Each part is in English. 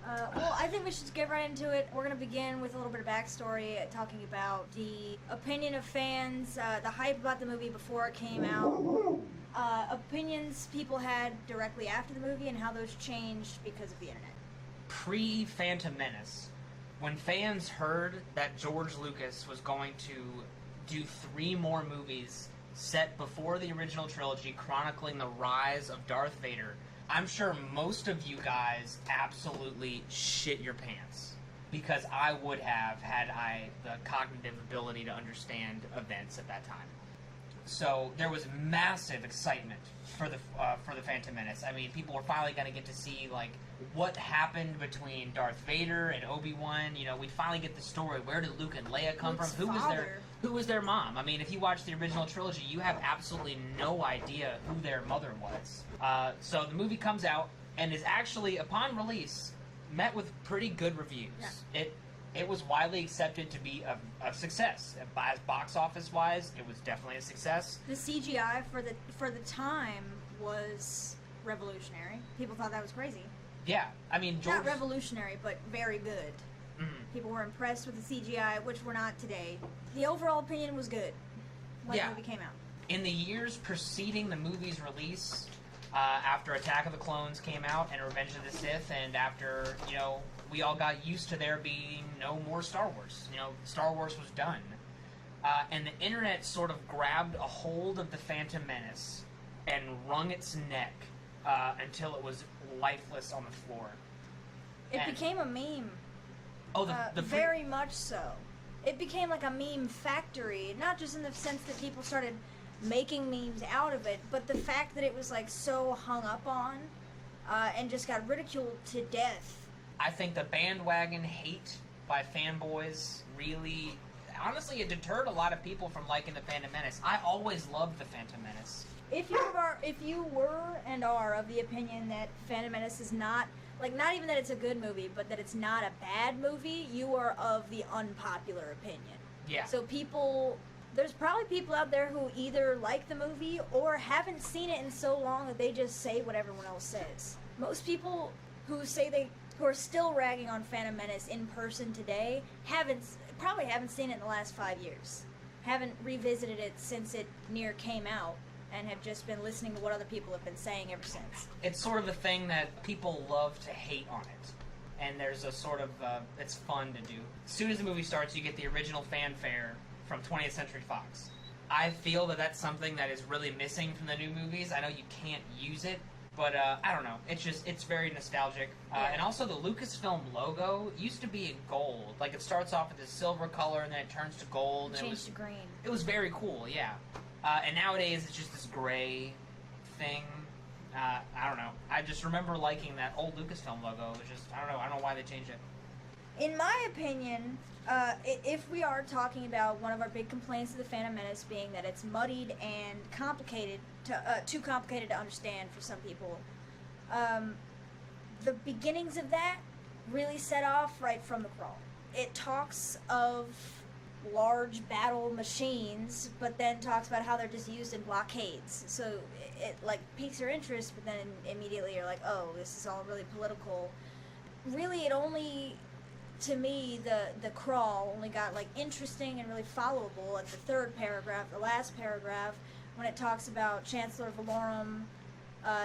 Well, I think we should get right into it. We're going to begin with a little bit of backstory, talking about the opinion of fans, the hype about the movie before it came out, opinions people had directly after the movie, and how those changed because of the internet. Pre-Phantom Menace, when fans heard that George Lucas was going to do 3 more movies set before the original trilogy chronicling the rise of Darth Vader, I'm sure most of you guys absolutely shit your pants. Because I would have had I the cognitive ability to understand events at that time. So there was massive excitement for the Phantom Menace. I mean, people were finally going to get to see like what happened between Darth Vader and Obi-Wan. You know, we'd finally get the story. Where did Luke and Leia come Luke's from? father. Who was their mom? I mean, if you watch the original trilogy, you have absolutely no idea who their mother was. So the movie comes out and is actually, upon release, met with pretty good reviews. Yeah. It was widely accepted to be a success. As box office wise, it was definitely a success. The CGI for the time was revolutionary. People thought that was crazy. Yeah, I mean, George... Not revolutionary, but very good. Mhm. People were impressed with the CGI, which we're not today. The overall opinion was good when the movie came out. In the years preceding the movie's release, after Attack of the Clones came out and Revenge of the Sith, and after, you know, we all got used to there being no more Star Wars. You know, Star Wars was done. And the internet sort of grabbed a hold of the Phantom Menace and wrung its neck until it was lifeless on the floor. It became a meme. Oh, very much so. It became like a meme factory, not just in the sense that people started making memes out of it, but the fact that it was like so hung up on and just got ridiculed to death. I think the bandwagon hate by fanboys really, honestly, it deterred a lot of people from liking the Phantom Menace. I always loved the Phantom Menace. If you were and are of the opinion that Phantom Menace is not, like, not even that it's a good movie, but that it's not a bad movie, you are of the unpopular opinion. Yeah. So there's probably people out there who either like the movie or haven't seen it in so long that they just say what everyone else says. Most people who are still ragging on Phantom Menace in person today probably haven't seen it in the last 5 years. Haven't revisited it since it came out, and have just been listening to what other people have been saying ever since. It's sort of a thing that people love to hate on it. And there's a sort of, it's fun to do. As soon as the movie starts, you get the original fanfare from 20th Century Fox. I feel that that's something that is really missing from the new movies. I know you can't use it, but I don't know. It's very nostalgic. And also the Lucasfilm logo used to be in gold. Like, it starts off with this silver color, and then it turns to gold. And Changed to green. It was very cool, yeah. And nowadays it's just this gray thing. I don't know. I just remember liking that old Lucasfilm logo. It was just, I don't know why they changed it. In my opinion, if we are talking about one of our big complaints of the Phantom Menace being that it's muddied and complicated, too complicated to understand for some people, the beginnings of that really set off right from the crawl. It talks of large battle machines, but then talks about how they're just used in blockades. So it like piques your interest, but then immediately you're like, oh, this is all really political. Really, it only, to me, the crawl only got like interesting and really followable at the third paragraph, the last paragraph, when it talks about Chancellor Valorum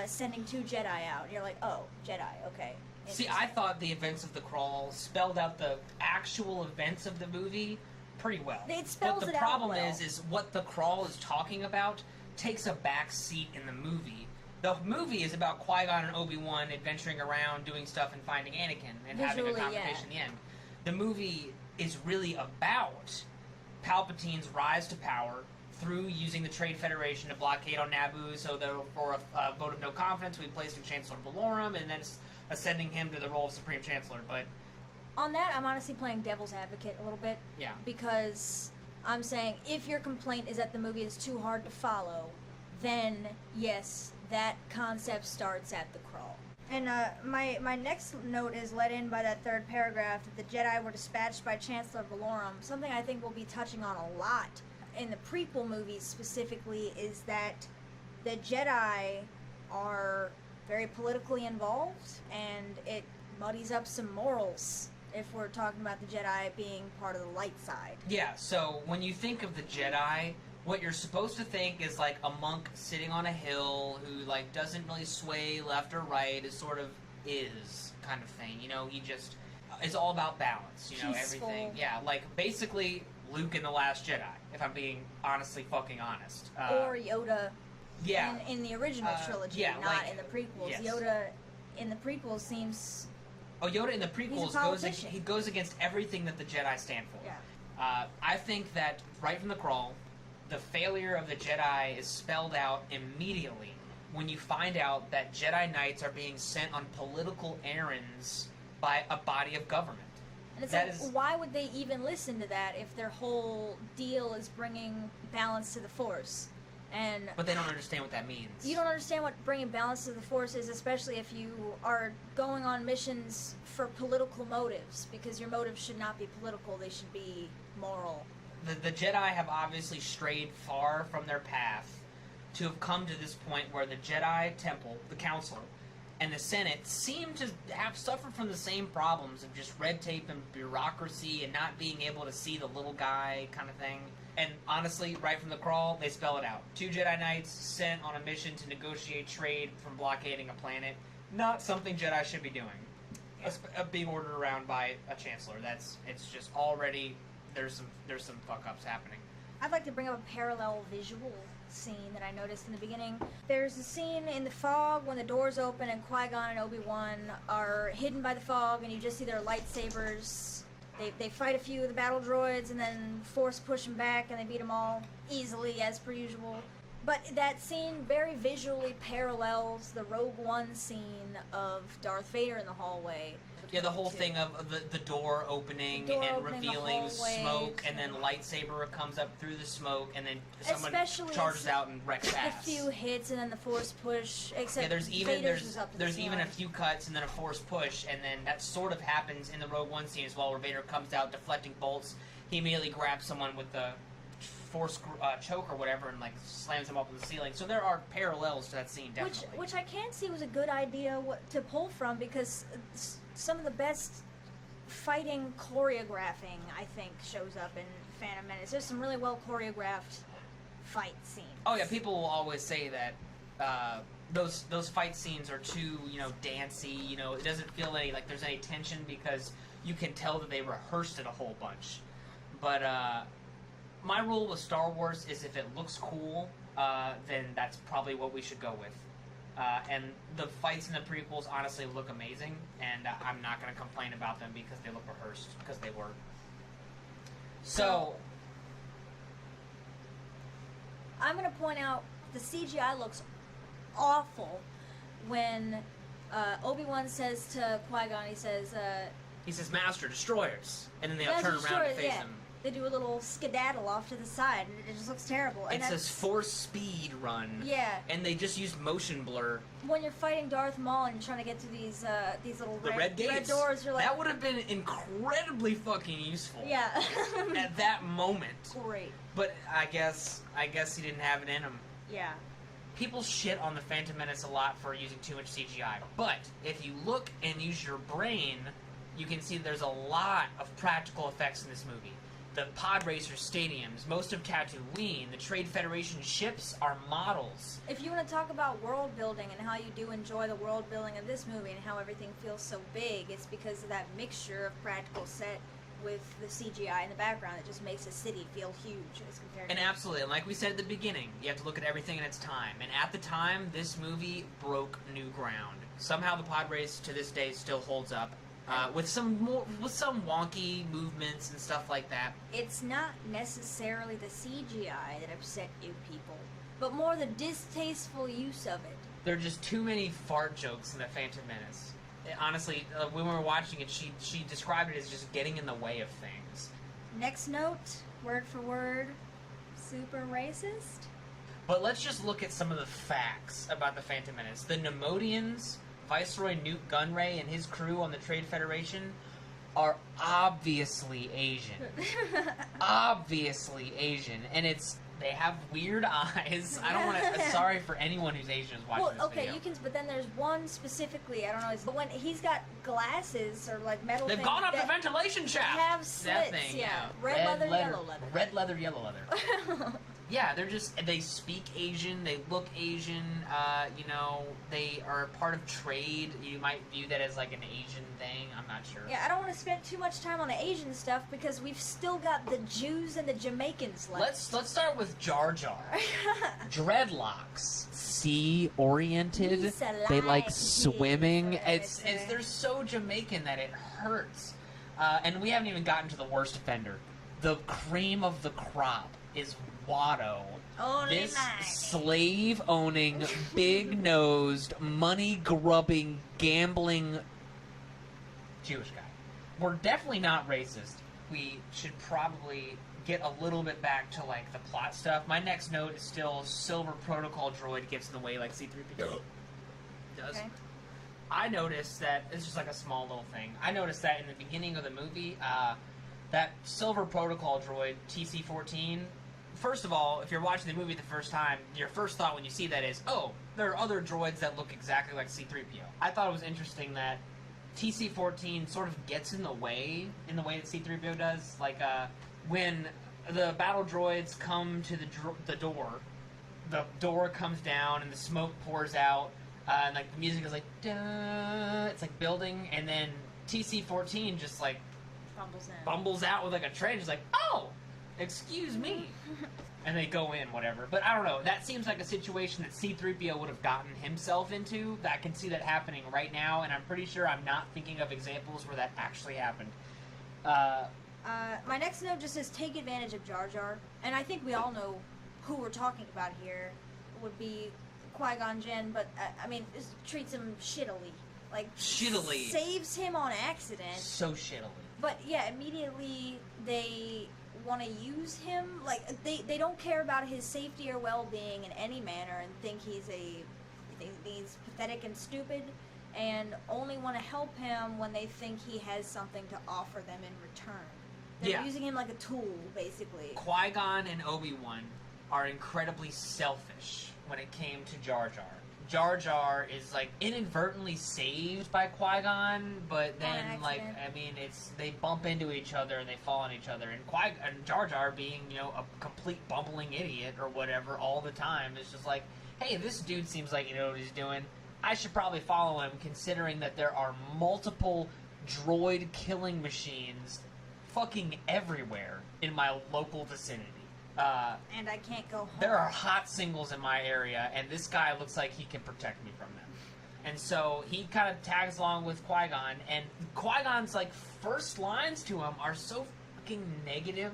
sending 2 Jedi out. And you're like, oh, Jedi, okay. See, I thought the events of the crawl spelled out the actual events of the movie pretty well. It spells but the it out problem well. is what the crawl is talking about takes a back seat in the movie. The movie is about Qui-Gon and Obi-Wan adventuring around, doing stuff, and finding Anakin, and having a confrontation in the end. The movie is really about Palpatine's rise to power through using the Trade Federation to blockade on Naboo, so for a vote of no confidence, we placed in Chancellor Valorum, and then ascending him to the role of Supreme Chancellor. But on that, I'm honestly playing devil's advocate a little bit. Yeah. Because I'm saying, if your complaint is that the movie is too hard to follow, then, yes, that concept starts at the crawl. And my next note is led in by that third paragraph, that the Jedi were dispatched by Chancellor Valorum. Something I think we'll be touching on a lot in the prequel movies specifically is that the Jedi are very politically involved, and it muddies up some morals if we're talking about the Jedi being part of the light side. Yeah, so when you think of the Jedi, what you're supposed to think is like a monk sitting on a hill who like doesn't really sway left or right, is sort of is kind of thing. You know, he just is all about balance. You know, Peaceful. everything. Yeah, like basically Luke in The Last Jedi, if I'm being honestly fucking honest. Or Yoda Yeah. in the original trilogy, yeah, not like, in the prequels. yes. Yoda in the prequels seems... Oh, Yoda in the prequels politician. he goes against everything that the Jedi stand for. Yeah. I think that right from the crawl, the failure of the Jedi is spelled out immediately when you find out that Jedi Knights are being sent on political errands by a body of government. And it's That like, is- why would they even listen to that if their whole deal is bringing balance to the Force? And But they don't understand what that means. you don't understand what bringing balance to the Force is, especially if you are going on missions for political motives, because your motives should not be political, they should be moral. The Jedi have obviously strayed far from their path to have come to this point where the Jedi Temple, the Council, and the Senate seem to have suffered from the same problems of just red tape and bureaucracy and not being able to see the little guy kind of thing. And honestly, right from the crawl, they spell it out. 2 Jedi Knights sent on a mission to negotiate trade from blockading a planet. Not something Jedi should be doing. Being ordered around by a chancellor. It's just already there's some fuck ups happening. I'd like to bring up a parallel visual scene that I noticed in the beginning. There's a scene in the fog when the doors open and Qui-Gon and Obi-Wan are hidden by the fog, and you just see their lightsabers. They fight a few of the battle droids and then Force push them back, and they beat them all easily as per usual. But that scene very visually parallels the Rogue One scene of Darth Vader in the hallway. Yeah, the whole thing of the door opening The door and opening, the revealing hallway, smoke, and then lightsaber comes up through the smoke, and then someone Especially charges out and wrecks a ass. few hits and then the Force push. Except Yeah, there's Vader's was up to the even a ceiling. few cuts and then a force push, and then that sort of happens in the Rogue One scene as well, where Vader comes out deflecting bolts. He immediately grabs someone with the force choke or whatever and like slams him up on the ceiling. So there are parallels to that scene, definitely. Which I can see was a good idea to pull from, because some of the best fighting choreographing, I think, shows up in Phantom Menace. There's some really well choreographed fight scenes. Oh yeah, people will always say that those fight scenes are too, dancey. It doesn't feel like there's any tension because you can tell that they rehearsed it a whole bunch. But my rule with Star Wars is if it looks cool, then that's probably what we should go with. And the fights in the prequels honestly look amazing, and I'm not going to complain about them because they look rehearsed, because they were. So I'm going to point out the CGI looks awful when Obi-Wan says to Qui-Gon, he says, Master, destroyers, and then they'll "Master turn around Destroyer," to face yeah. him. They do a little skedaddle off to the side, and it just looks terrible. And It's a that's- force speed run. Yeah. And they just used motion blur. When you're fighting Darth Maul and you're trying to get to these little The red gates. doors, you're like, that would have been incredibly fucking useful. yeah. At that moment. Great. But I guess he didn't have it in him. Yeah. People shit on the Phantom Menace a lot for using too much CGI. But if you look and use your brain, you can see there's a lot of practical effects in this movie. The pod racer stadiums, most of Tatooine, the Trade Federation ships are models. If you want to talk about world building and how you do enjoy the world building of this movie and how everything feels so big, it's because of that mixture of practical set with the CGI in the background. It just makes a city feel huge as compared to... And absolutely, and like we said at the beginning, you have to look at everything in its time. And at the time, this movie broke new ground. Somehow the pod race to this day still holds up. With some wonky movements and stuff like that. It's not necessarily the CGI that upset you people, but more the distasteful use of it. There are just too many fart jokes in the Phantom Menace. Honestly, when we were watching it, she described it as just getting in the way of things. Next note, word for word, super racist. But let's just look at some of the facts about the Phantom Menace. The Nemodians, Viceroy Newt Gunray and his crew on the Trade Federation are obviously Asian. Obviously Asian. And it's They have weird eyes. I don't want to. Sorry for anyone who's Asian who's watching this video. You can. But then there's one specifically. I don't know. But when he's got glasses or like metal. They've gone up the ventilation shaft. Have slits. That thing, yeah. Red leather, yellow leather. Red leather, yellow leather. Yeah, they speak Asian, they look Asian, you know, they are part of trade. You might view that as like an Asian thing, I'm not sure. Yeah, I don't want to spend too much time on the Asian stuff because we've still got the Jews and the Jamaicans left. Let's start with Jar Jar. Dreadlocks. Sea-oriented. They like swimming. They're so Jamaican that it hurts. And we haven't even gotten to the worst offender. The cream of the crop is Watto. This slave-owning, big-nosed, money-grubbing, gambling Jewish guy. We're definitely not racist. We should probably get a little bit back to, like, the plot stuff. My next note is still Silver Protocol droid gets in the way like C-3PO does. Okay. I noticed that, it's just like a small little thing, I noticed that in the beginning of the movie, that Silver Protocol droid, TC-14, first of all, if you're watching the movie the first time, your first thought when you see that is, oh, there are other droids that look exactly like C-3PO. I thought it was interesting that TC-14 sort of gets in the way that C-3PO does. Like, when the battle droids come to the door comes down and the smoke pours out, and, like, the music is like, duh, it's, like, building, and then TC-14 just, like, bumbles out with, like, a tray, just like, oh! Excuse me. And they go in, whatever. But I don't know. That seems like a situation that C-3PO would have gotten himself into. I can see that happening right now, and I'm pretty sure I'm not thinking of examples where that actually happened. My next note just says, take advantage of Jar Jar. And I think we all know who we're talking about here would be Qui-Gon Jinn, but, I mean, just treats him shittily. Like, shittily. Saves him on accident. So shittily. But, yeah, immediately they want to use him. Like, they don't care about his safety or well-being in any manner and think he's pathetic and stupid, and only want to help him when they think he has something to offer them in return. They're using him like a tool, basically. Qui-Gon and Obi-Wan are incredibly selfish when it came to Jar Jar. Jar Jar is, like, inadvertently saved by Qui-Gon, but then, like, I mean, they bump into each other and they fall on each other. And Jar Jar, being, you know, a complete bumbling idiot or whatever all the time, is just like, hey, this dude seems like you know what he's doing. I should probably follow him, considering that there are multiple droid killing machines fucking everywhere in my local vicinity. And I can't go home. There are hot singles in my area, and this guy looks like he can protect me from them. And so he kind of tags along with Qui-Gon, and Qui-Gon's, like, first lines to him are so fucking negative.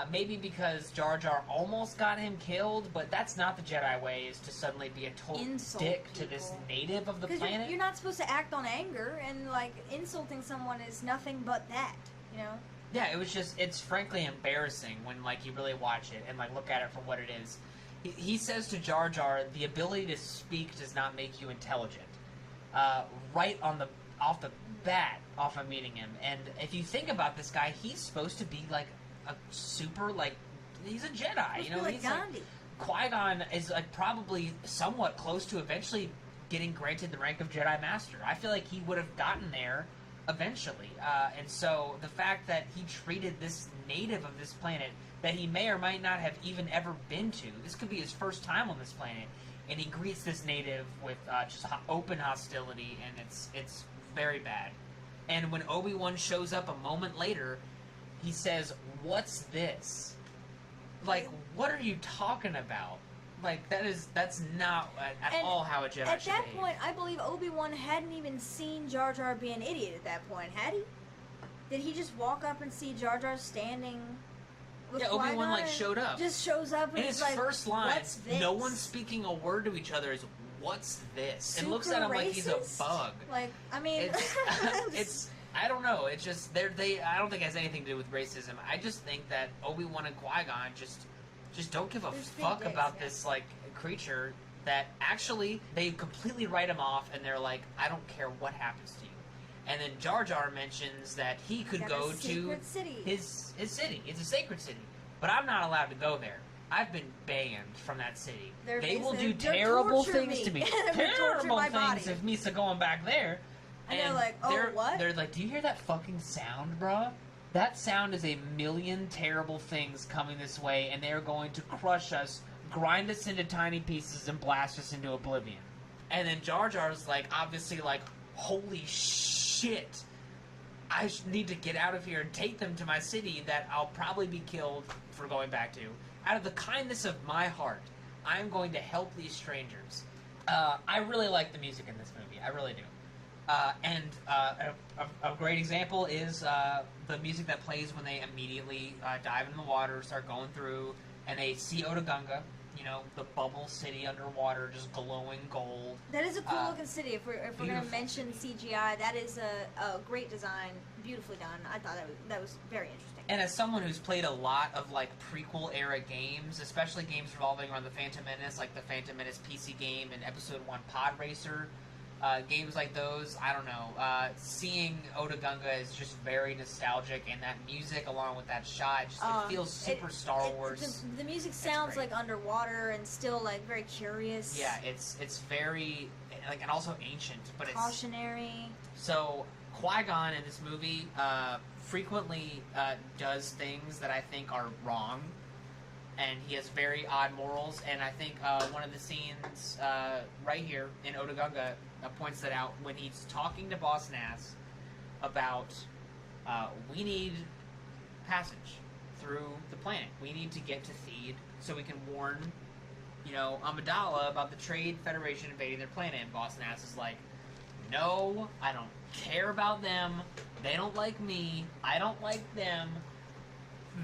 Maybe because Jar Jar almost got him killed, but that's not the Jedi way, is to suddenly be a total dick to this native of the planet. You're not supposed to act on anger, and, like, insulting someone is nothing but that, you know? Yeah, it's frankly embarrassing when, like, you really watch it and, like, look at it for what it is. He says to Jar Jar, the ability to speak does not make you intelligent. Right off the bat, off of meeting him. And if you think about this guy, he's supposed to be, like, a super, like, he's a Jedi, you know? Like he's Gandhi. Like, Qui-Gon is, like, probably somewhat close to eventually getting granted the rank of Jedi Master. I feel like he would have gotten there eventually. And so the fact that he treated this native of this planet that he may or might not have even ever been to, this could be his first time on this planet, and he greets this native with just open hostility, and it's very bad. And when Obi-Wan shows up a moment later, he says, "What's this?" Like, what are you talking about? Like, that's not at all how a Jedi should behave. At that point, I believe Obi-Wan hadn't even seen Jar Jar be an idiot at that point, had he? Did he just walk up and see Jar Jar standing with Qui-Gon? Obi-Wan, like, showed up. Just shows up and in he's his like, first line, what's this? No one speaking a word to each other is, "What's this?" Super and looks at him racist? like he's a bug. Like, I mean... It's I don't know. It's just, I don't think it has anything to do with racism. I just think that Obi-Wan and Qui-Gon just don't give a fuck about this, like, creature that actually they completely write him off, and they're like, I don't care what happens to you. And then Jar Jar mentions that he could go to city. his city. It's a sacred city, but I'm not allowed to go there. I've been banned from that city. They will do terrible things to me. Terrible my things body. if Misa going back there. And they're like, oh, what? They're like, do you hear that fucking sound, bruh? That sound is a million terrible things coming this way, and they're going to crush us, grind us into tiny pieces, and blast us into oblivion. And then Jar Jar's like, obviously like, holy shit. I need to get out of here and take them to my city that I'll probably be killed for going back to. Out of the kindness of my heart, I'm going to help these strangers. I really like the music in this movie. I really do. And a great example is the music that plays when they immediately dive in the water, start going through, and they see Otogunga, you know, the bubble city underwater, just glowing gold. That is a cool looking city. If we're going to mention CGI, that is a great design, beautifully done. I thought that was very interesting. And as someone who's played a lot of like prequel era games, especially games revolving around the Phantom Menace, like the Phantom Menace PC game and Episode 1 Pod Racer, games like those, I don't know, seeing Otogunga is just very nostalgic, and that music along with that shot, it feels super Star Wars. The music sounds like underwater and still like very curious. Yeah, it's very, like, and also ancient, but it's cautionary. So Qui-Gon in this movie frequently does things that I think are wrong, and he has very odd morals, and I think one of the scenes right here in Otogunga points that out when he's talking to Boss Nass about we need passage through the planet. We need to get to Theed so we can warn, you know, Amidala about the Trade Federation invading their planet. And Boss Nass is like, no, I don't care about them. They don't like me. I don't like them.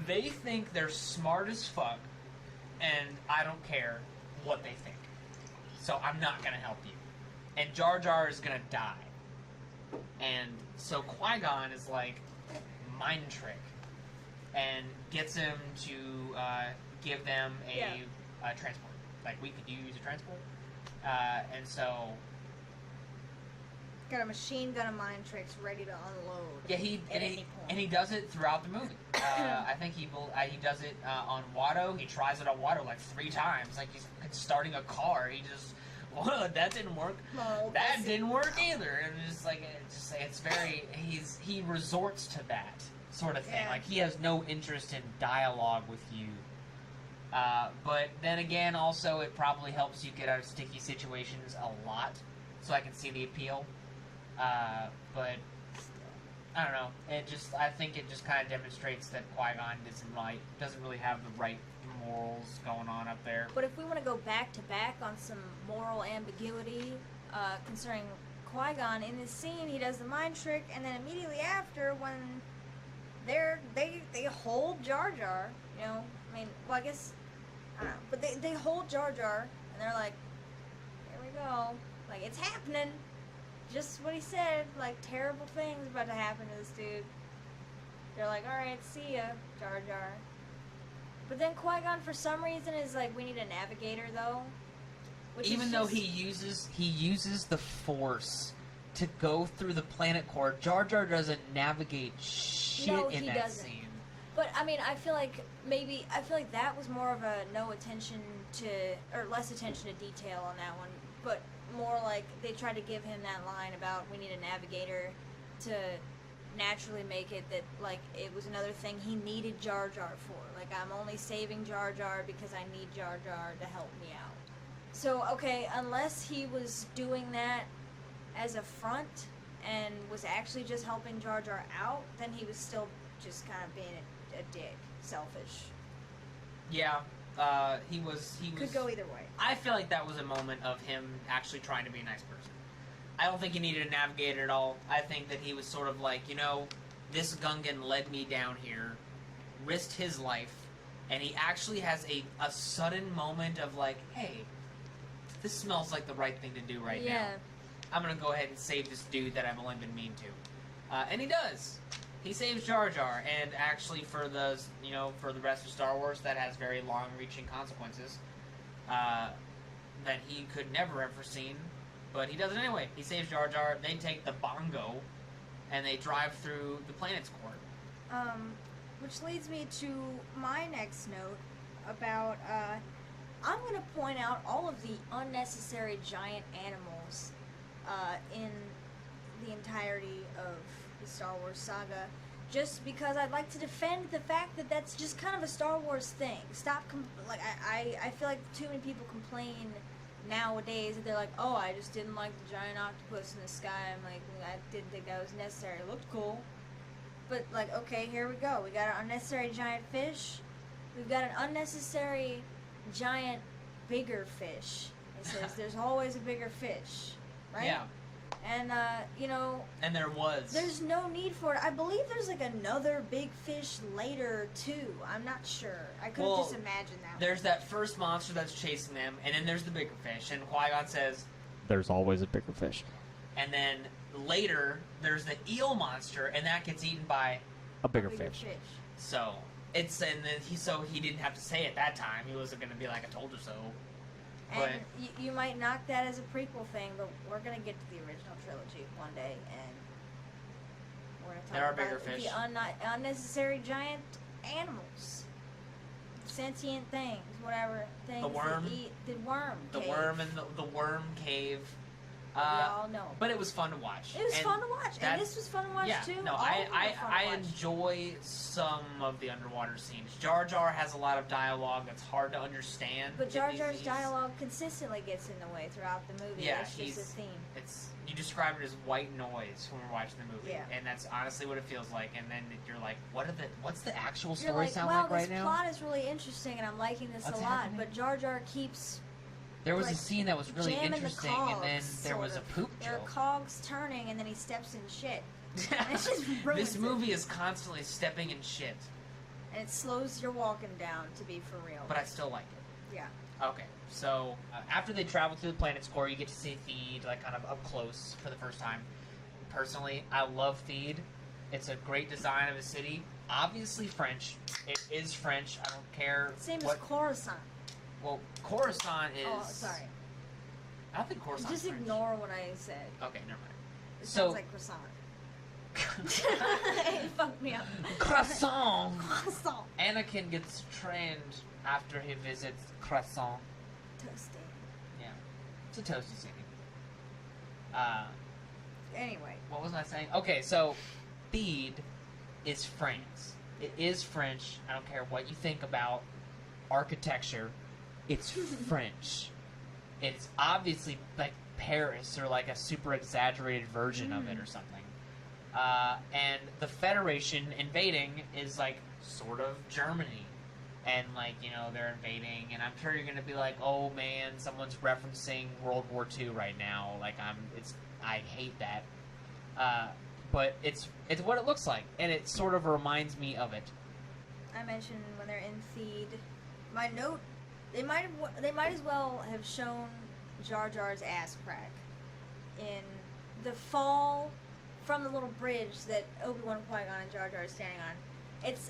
They think they're smart as fuck, and I don't care what they think. So I'm not going to help you. And Jar Jar is going to die. And so Qui-Gon is like, mind trick. And gets him to give them a transport. Like, could you use a transport? And so... Got a machine gun of mind tricks ready to unload. Yeah, he does it throughout the movie. I think he does it on Watto. He tries it on Watto like 3 times. Like he's starting a car. He just, whoa, that didn't work. No, that didn't work either. And it's very he resorts to that sort of thing. Yeah. Like he has no interest in dialogue with you. But then again, also it probably helps you get out of sticky situations a lot. So I can see the appeal. But I don't know. I think it just kind of demonstrates that Qui-Gon doesn't really have the right morals going on up there. But if we want to go back to back on some moral ambiguity concerning Qui-Gon, in this scene he does the mind trick, and then immediately after, when they hold Jar Jar, you know, I mean, well, I guess I don't know, but they hold Jar Jar, and they're like, here we go, like, it's happening. Just what he said, like, terrible things about to happen to this dude. They're like, alright, see ya, Jar Jar. But then Qui-Gon, for some reason, is like, we need a navigator, though. Even though he uses the Force to go through the planet core, Jar Jar doesn't navigate shit in that scene. But, I mean, I feel like that was more of a less attention to detail on that one. But more like they tried to give him that line about we need a navigator to naturally make it that, like, it was another thing he needed Jar Jar for. Like, I'm only saving Jar Jar because I need Jar Jar to help me out. So, okay, unless he was doing that as a front and was actually just helping Jar Jar out, then he was still just kind of being a dick, selfish. Yeah. He was... Could go either way. I feel like that was a moment of him actually trying to be a nice person. I don't think he needed a navigator at all. I think that he was sort of like, you know, this Gungan led me down here, risked his life, and he actually has a sudden moment of like, hey, this smells like the right thing to do right now. I'm gonna go ahead and save this dude that I've only been mean to. And he does. He saves Jar Jar, and actually for the rest of Star Wars, that has very long-reaching consequences that he could never have foreseen, but he does it anyway. He saves Jar Jar. They take the Bongo, and they drive through the planet's core. Which leads me to my next note about, I'm going to point out all of the unnecessary giant animals in the entirety of the Star Wars saga, just because I'd like to defend the fact that that's just kind of a Star Wars thing. Stop, I feel like too many people complain nowadays that they're like, oh, I just didn't like the giant octopus in the sky. I'm like, I didn't think that was necessary. It looked cool. But, like, okay, here we go. We got an unnecessary giant fish. We've got an unnecessary giant bigger fish. It says there's always a bigger fish, right? Yeah. And, you know... And there was. There's no need for it. I believe there's, like, another big fish later, too. I'm not sure. I could have just imagined that. There's that first monster that's chasing them, and then there's the bigger fish. And Qui-Gon says... There's always a bigger fish. And then later, there's the eel monster, and that gets eaten by... A bigger fish. So, it's... And then he didn't have to say it that time. He wasn't going to be like, I told you so. And you might knock that as a prequel thing, but we're going to get to the original trilogy one day, and we're going to talk about the unnecessary giant animals. Sentient things, whatever things the worm. that eat. The worm The cave. worm and the worm cave. We all know. But it was fun to watch. It was fun to watch, and this was fun to watch too. No, I enjoy some of the underwater scenes. Jar Jar has a lot of dialogue that's hard to understand. But Jar Jar's dialogue consistently gets in the way throughout the movie. Yeah, that's just a theme. You describe it as white noise when we're watching the movie, and that's honestly what it feels like. And then you're like, what's the actual story sound like right now? This plot is really interesting, and I'm liking this a lot. But Jar Jar keeps. There was a scene that was really interesting, and then there was a poop joke. There are cogs turning, and then he steps in shit. It's just this movie is constantly stepping in shit. And it slows your walking down, to be for real. But I still like it. Yeah. Okay, so after they travel through the planet's core, you get to see Theed, like, kind of up close for the first time. Personally, I love Theed. It's a great design of a city. Obviously French. It is French. I don't care. Same as Coruscant. Well, Coruscant is... Oh, sorry. I don't think Coruscant's Just French. ignore what I said. Okay, never mind. It sounds like croissant. It fucked me up. Croissant! Croissant. Anakin gets trained after he visits Croissant. Toasty. Yeah. It's a toasty city. Anyway. What was I saying? Okay, so Theed is France. It is French. I don't care what you think about architecture. It's French. It's obviously like Paris or like a super exaggerated version of it or something. And the Federation invading is like sort of Germany. And like, you know, they're invading, and I'm sure you're gonna be like, oh man, someone's referencing World War II right now. Like I hate that. But it's what it looks like, and it sort of reminds me of it. I mentioned when they're in Theed, my note, they might as well have shown Jar Jar's ass crack in the fall from the little bridge that Obi-Wan, Qui-Gon, and Jar Jar are standing on.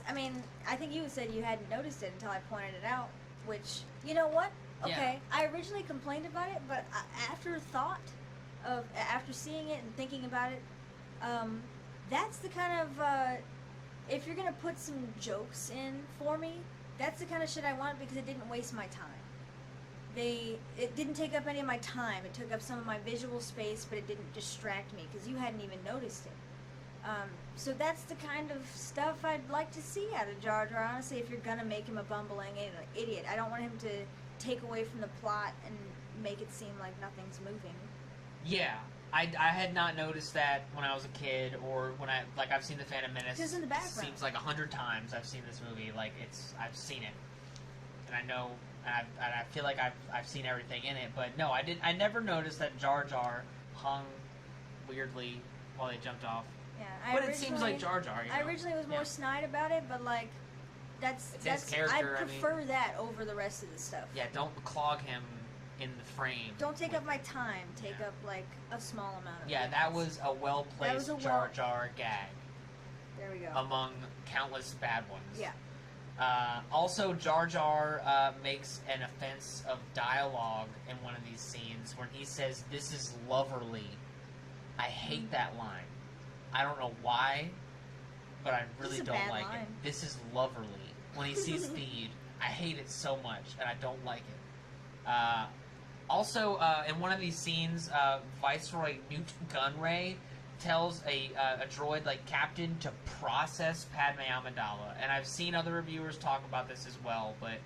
I mean, I think you said you hadn't noticed it until I pointed it out, which, you know what? Okay, yeah. I originally complained about it, but after seeing it and thinking about it, that's the kind of, if you're gonna put some jokes in for me, that's the kind of shit I want because it didn't waste my time. It didn't take up any of my time. It took up some of my visual space, but it didn't distract me because you hadn't even noticed it. So that's the kind of stuff I'd like to see out of Jar Jar, honestly, if you're gonna make him a bumbling idiot. I don't want him to take away from the plot and make it seem like nothing's moving. Yeah. I had not noticed that when I was a kid, or when I've seen The Phantom Menace. Just in the background. It seems like 100 times I've seen this movie. Like, I've seen it. And I know, and I feel like I've seen everything in it, but no, I never noticed that Jar Jar hung weirdly while they jumped off. Yeah, but it seems like Jar Jar. I originally was more snide about it, but like, that's his character. I prefer that over the rest of the stuff. Yeah, don't clog him in the frame. Don't take up my time. Take up like a small amount of. Yeah, that was a well-placed Jar Jar gag. There we go. Among countless bad ones. Yeah. Also, Jar Jar makes an offense of dialogue in one of these scenes when he says, "This is loverly." I hate that line. I don't know why, but I really don't like it. This is loverly. When he sees Theed, I hate it so much, and I don't like it. Also, in one of these scenes, Viceroy Newt Gunray tells a droid, like, Captain, to process Padme Amidala. And I've seen other reviewers talk about this as well, but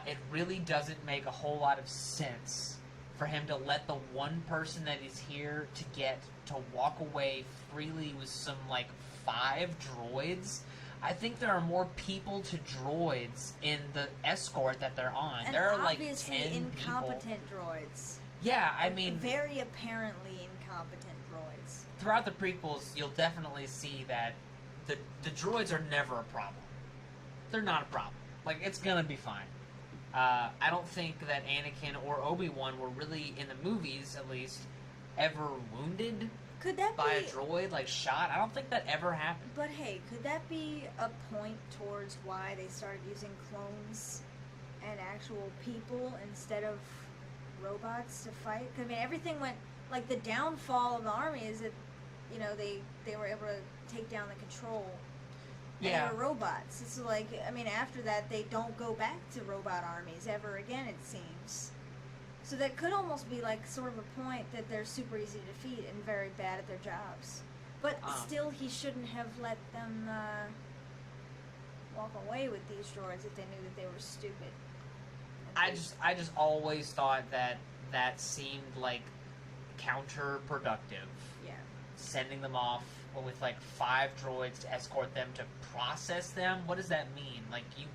it really doesn't make a whole lot of sense for him to let the one person that he's here to get to walk away freely with some, like, 5 droids. I think there are more people to droids in the escort that they're on. And there are like obviously 10 incompetent people. droids. Yeah, I mean, Very apparently incompetent droids. throughout the prequels, you'll definitely see that the droids are never a problem. They're not a problem. Like, it's gonna be fine. I don't think that Anakin or Obi-Wan were really, in the movies at least, ever wounded Could that by a be... droid, like shot. I don't think that ever happened. But hey, could that be a point towards why they started using clones and actual people instead of robots to fight? 'Cause, I mean, everything went... Like, the downfall of the army is that, you know, they were able to take down the control. And Yeah. they were robots. It's like, I mean, after that, they don't go back to robot armies ever again, it seems. So that could almost be like sort of a point that they're super easy to defeat and very bad at their jobs. But still, he shouldn't have let them walk away with these droids if they knew that they were stupid. I just always thought that seemed like counterproductive. Yeah. Sending them off with like 5 droids to escort them to process them. What does that mean? Like, you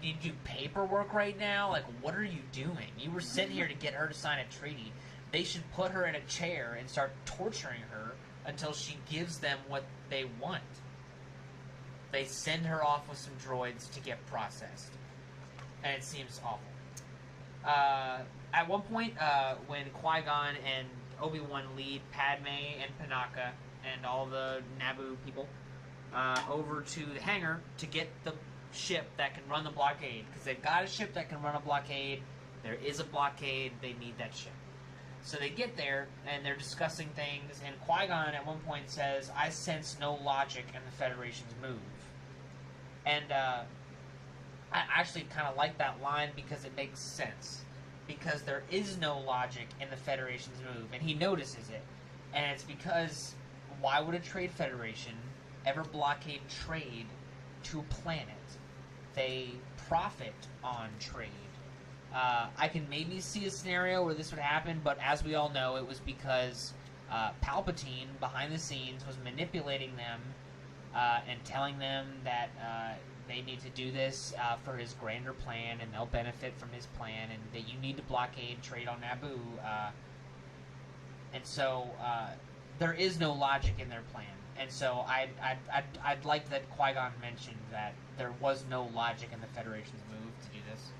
need to do paperwork right now? Like, what are you doing? You were sent here to get her to sign a treaty. They should put her in a chair and start torturing her until she gives them what they want. They send her off with some droids to get processed. And it seems awful. At one point, when Qui-Gon and Obi-Wan lead Padme and Panaka and all the Naboo people over to the hangar to get the ship that can run the blockade, because they've got a ship that can run a blockade. There is a blockade. They need that ship. So they get there, and they're discussing things, and Qui-Gon at one point says, "I sense no logic in the Federation's move." And I actually kind of like that line because it makes sense. Because there is no logic in the Federation's move, and he notices it. And it's because, why would a trade federation ever blockade trade to a planet? They profit on trade. I can maybe see a scenario where this would happen, but as we all know, it was because Palpatine, behind the scenes, was manipulating them and telling them that they need to do this for his grander plan, and they'll benefit from his plan, and that you need to blockade trade on Naboo. And so there is no logic in their plan. And so I'd like that Qui-Gon mentioned that there was no logic in the Federation's move to do this.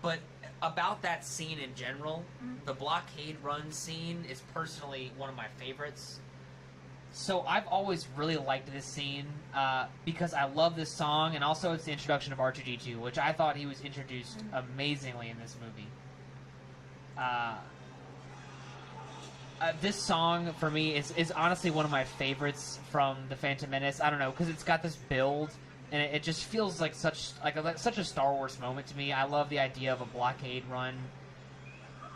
But about that scene in general, the blockade run scene is personally one of my favorites. So I've always really liked this scene because I love this song, and also it's the introduction of R2-D2, which I thought he was introduced amazingly in this movie. This song, for me, is honestly one of my favorites from The Phantom Menace. I don't know, because it's got this build, and it just feels like such a Star Wars moment to me. I love the idea of a blockade run.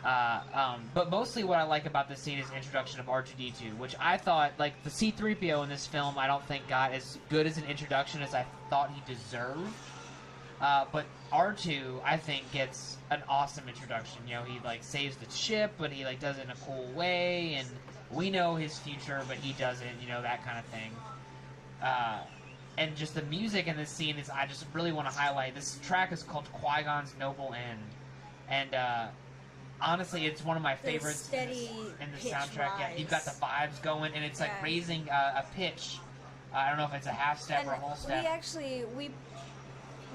But mostly what I like about this scene is the introduction of R2-D2, which I thought, like, the C-3PO in this film, I don't think got as good as an introduction as I thought he deserved. But R2, I think, gets an awesome introduction. You know, he, like, saves the ship, but he, like, does it in a cool way, and we know his future, but he doesn't, you know, that kind of thing. And just the music in this scene is, I just really want to highlight. This track is called Qui-Gon's Noble End. And, honestly, it's one of my favorites in the soundtrack. Rise. Yeah, you've got the vibes going, and it's, like, raising a pitch. I don't know if it's a half step or a whole step.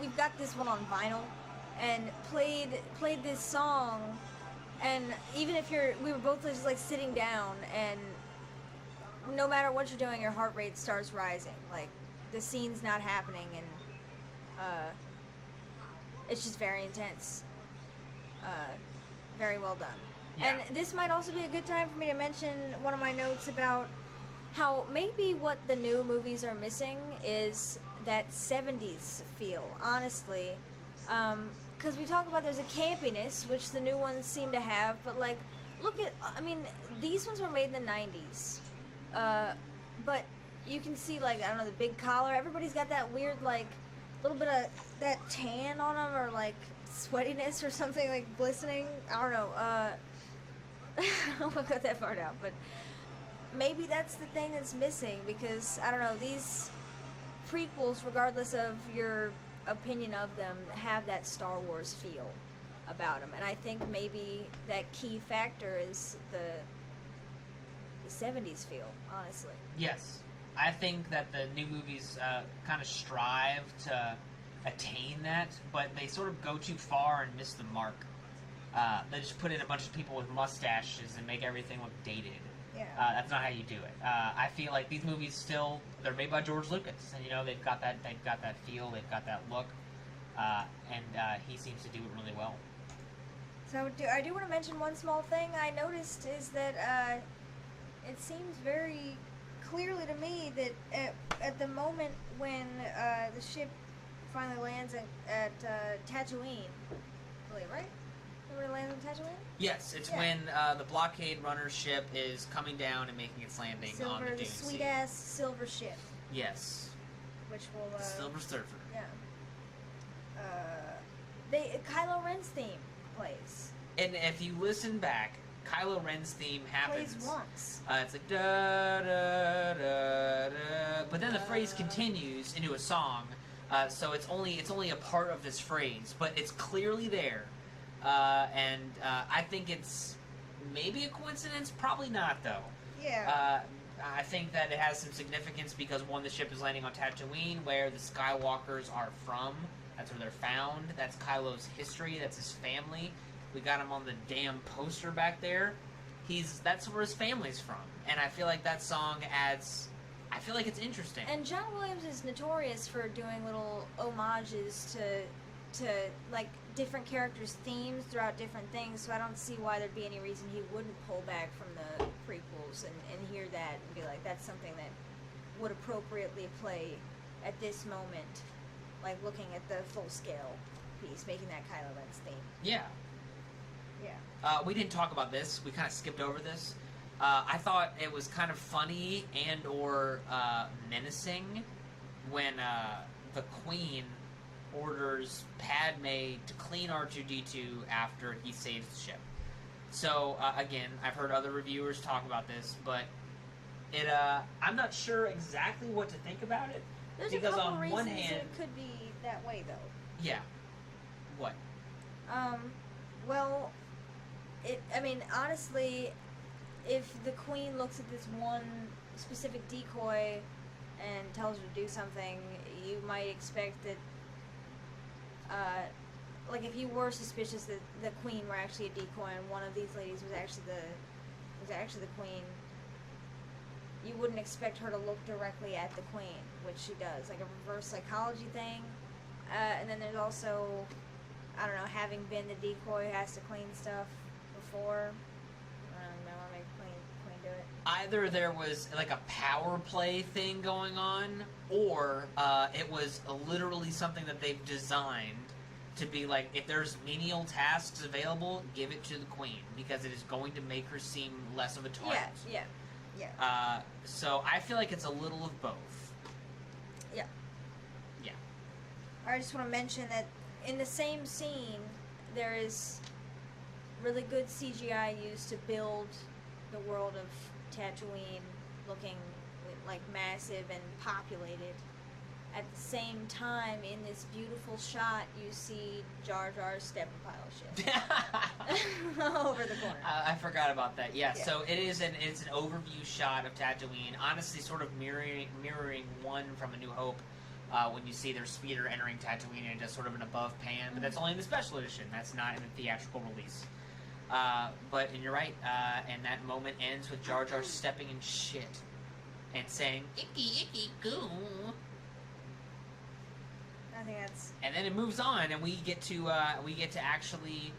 We've got this one on vinyl and played this song, and even if we were both just like sitting down, and no matter what you're doing, your heart rate starts rising. Like, the scene's not happening, and it's just very intense. Very well done. Yeah. And this might also be a good time for me to mention one of my notes about how maybe what the new movies are missing is that 70s feel, honestly. Because we talk about there's a campiness, which the new ones seem to have, but like, look at, I mean, these ones were made in the 90s. But you can see, like, I don't know, the big collar. Everybody's got that weird, like, little bit of that tan on them, or like sweatiness or something, like glistening. I don't know. I don't got that part out, but maybe that's the thing that's missing, because I don't know, these prequels, regardless of your opinion of them, have that Star Wars feel about them, and I think maybe that key factor is the 70s feel, honestly. Yes. I think that the new movies kind of strive to attain that, but they sort of go too far and miss the mark. They just put in a bunch of people with mustaches and make everything look dated. Yeah. That's not how you do it. I feel like these movies still, they're made by George Lucas, and you know they've got that feel, they've got that look, and he seems to do it really well. So I do want to mention one small thing I noticed is that it seems very clearly to me that at the moment when the ship finally lands at Tatooine, I believe, right? When it lands on Tatooine? Yes, it's when the blockade runner ship is coming down and making its landing on the Dune the Sea. sweet-ass silver ship. Yes. Which will... The Silver Surfer. Yeah. Kylo Ren's theme plays. And if you listen back, Kylo Ren's theme happens. Plays once. It's like da da da da, but then the phrase continues into a song, so it's only a part of this phrase, but it's clearly there, and I think it's maybe a coincidence, probably not though. Yeah. I think that it has some significance because one, the ship is landing on Tatooine, where the Skywalkers are from. That's where they're found. That's Kylo's history. That's his family. We got him on the damn poster back there. That's where his family's from. And I feel like that song adds... I feel like it's interesting. And John Williams is notorious for doing little homages to like, different characters' themes throughout different things, so I don't see why there'd be any reason he wouldn't pull back from the prequels and hear that and be like, that's something that would appropriately play at this moment, like looking at the full-scale piece, making that Kylo Ren's theme. Yeah. Yeah. We didn't talk about this. We kind of skipped over this. I thought it was kind of funny and or menacing when the Queen orders Padme to clean R2-D2 after he saves the ship. So, again, I've heard other reviewers talk about this, but I'm not sure exactly what to think about it. There's because a couple on reasons one hand, it could be that way, though. Yeah. What? Well, honestly, if the Queen looks at this one specific decoy and tells her to do something, you might expect that, like, if you were suspicious that the Queen were actually a decoy and one of these ladies was actually the Queen, you wouldn't expect her to look directly at the Queen, which she does, like a reverse psychology thing. And then there's also, I don't know, having been the decoy who has to clean stuff before. I don't know, make Queen do it. Either there was like a power play thing going on, or it was literally something that they've designed to be like, if there's menial tasks available, give it to the Queen, because it is going to make her seem less of a target. Yeah. So I feel like it's a little of both. Yeah. Yeah. I just want to mention that in the same scene, there is really good CGI used to build the world of Tatooine looking like massive and populated. At the same time, in this beautiful shot, you see Jar Jar's step a pile of shit over the corner. I forgot about that. Yeah. Yeah. So it's an overview shot of Tatooine, honestly, sort of mirroring one from A New Hope. When you see their speeder entering Tatooine and just sort of an above pan, but that's only in the special edition. That's not in the theatrical release. But and you're right. And that moment ends with Jar Jar stepping in shit and saying "icky icky goo." I think that's. And then it moves on, and we get to actually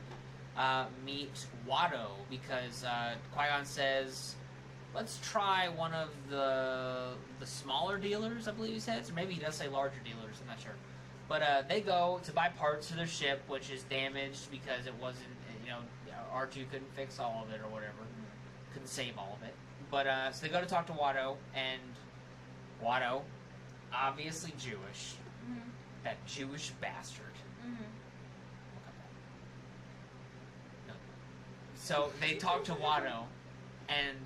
meet Watto, because Qui-Gon says, let's try one of the smaller dealers, I believe he says. Or maybe he does say larger dealers, I'm not sure. But they go to buy parts for their ship, which is damaged because it wasn't, R2 couldn't fix all of it or whatever. Couldn't save all of it. But, so they go to talk to Watto, and Watto, obviously Jewish. Mm-hmm. That Jewish bastard. Mm-hmm. No. So they talk to Watto, and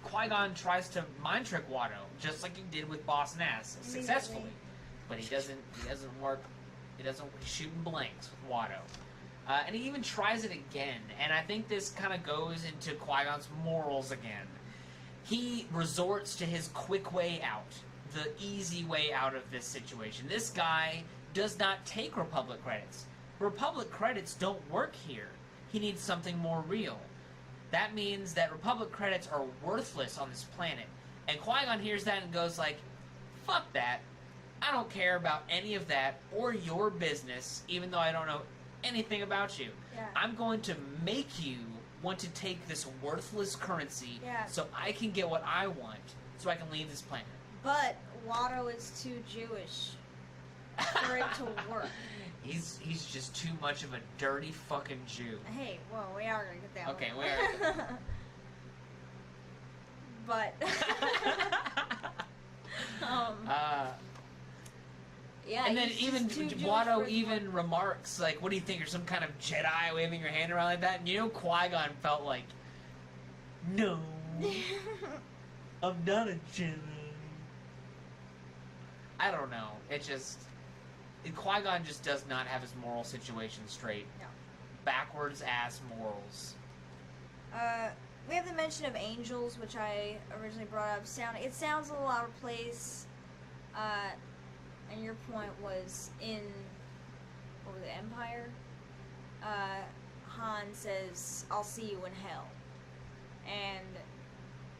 Qui-Gon tries to mind trick Watto, just like he did with Boss Nass, successfully. But he doesn't work. He's shooting blanks with Watto. And he even tries it again, and I think this kind of goes into Qui-Gon's morals again. He resorts to his quick way out, the easy way out of this situation. This guy does not take Republic credits. Republic credits don't work here. He needs something more real. That means that Republic credits are worthless on this planet. And Qui-Gon hears that and goes like, fuck that. I don't care about any of that or your business, even though I don't know anything about you. Yeah. I'm going to make you want to take this worthless currency so I can get what I want, so I can leave this planet. But Watto is too Jewish for it to work. He's just too much of a dirty fucking Jew. Hey, well, we are gonna get that Okay, one. we are. But yeah, and then he's even just too Jewish for Watto it to even remarks, like, what do you think, you're some kind of Jedi waving your hand around like that? And Qui-Gon felt like, no, I'm not a Jedi. I don't know. Qui-Gon just does not have his moral situation straight. No. Backwards ass morals. We have the mention of angels, which I originally brought up. It sounds a little out of place. And your point was in the Empire. Han says, "I'll see you in hell," and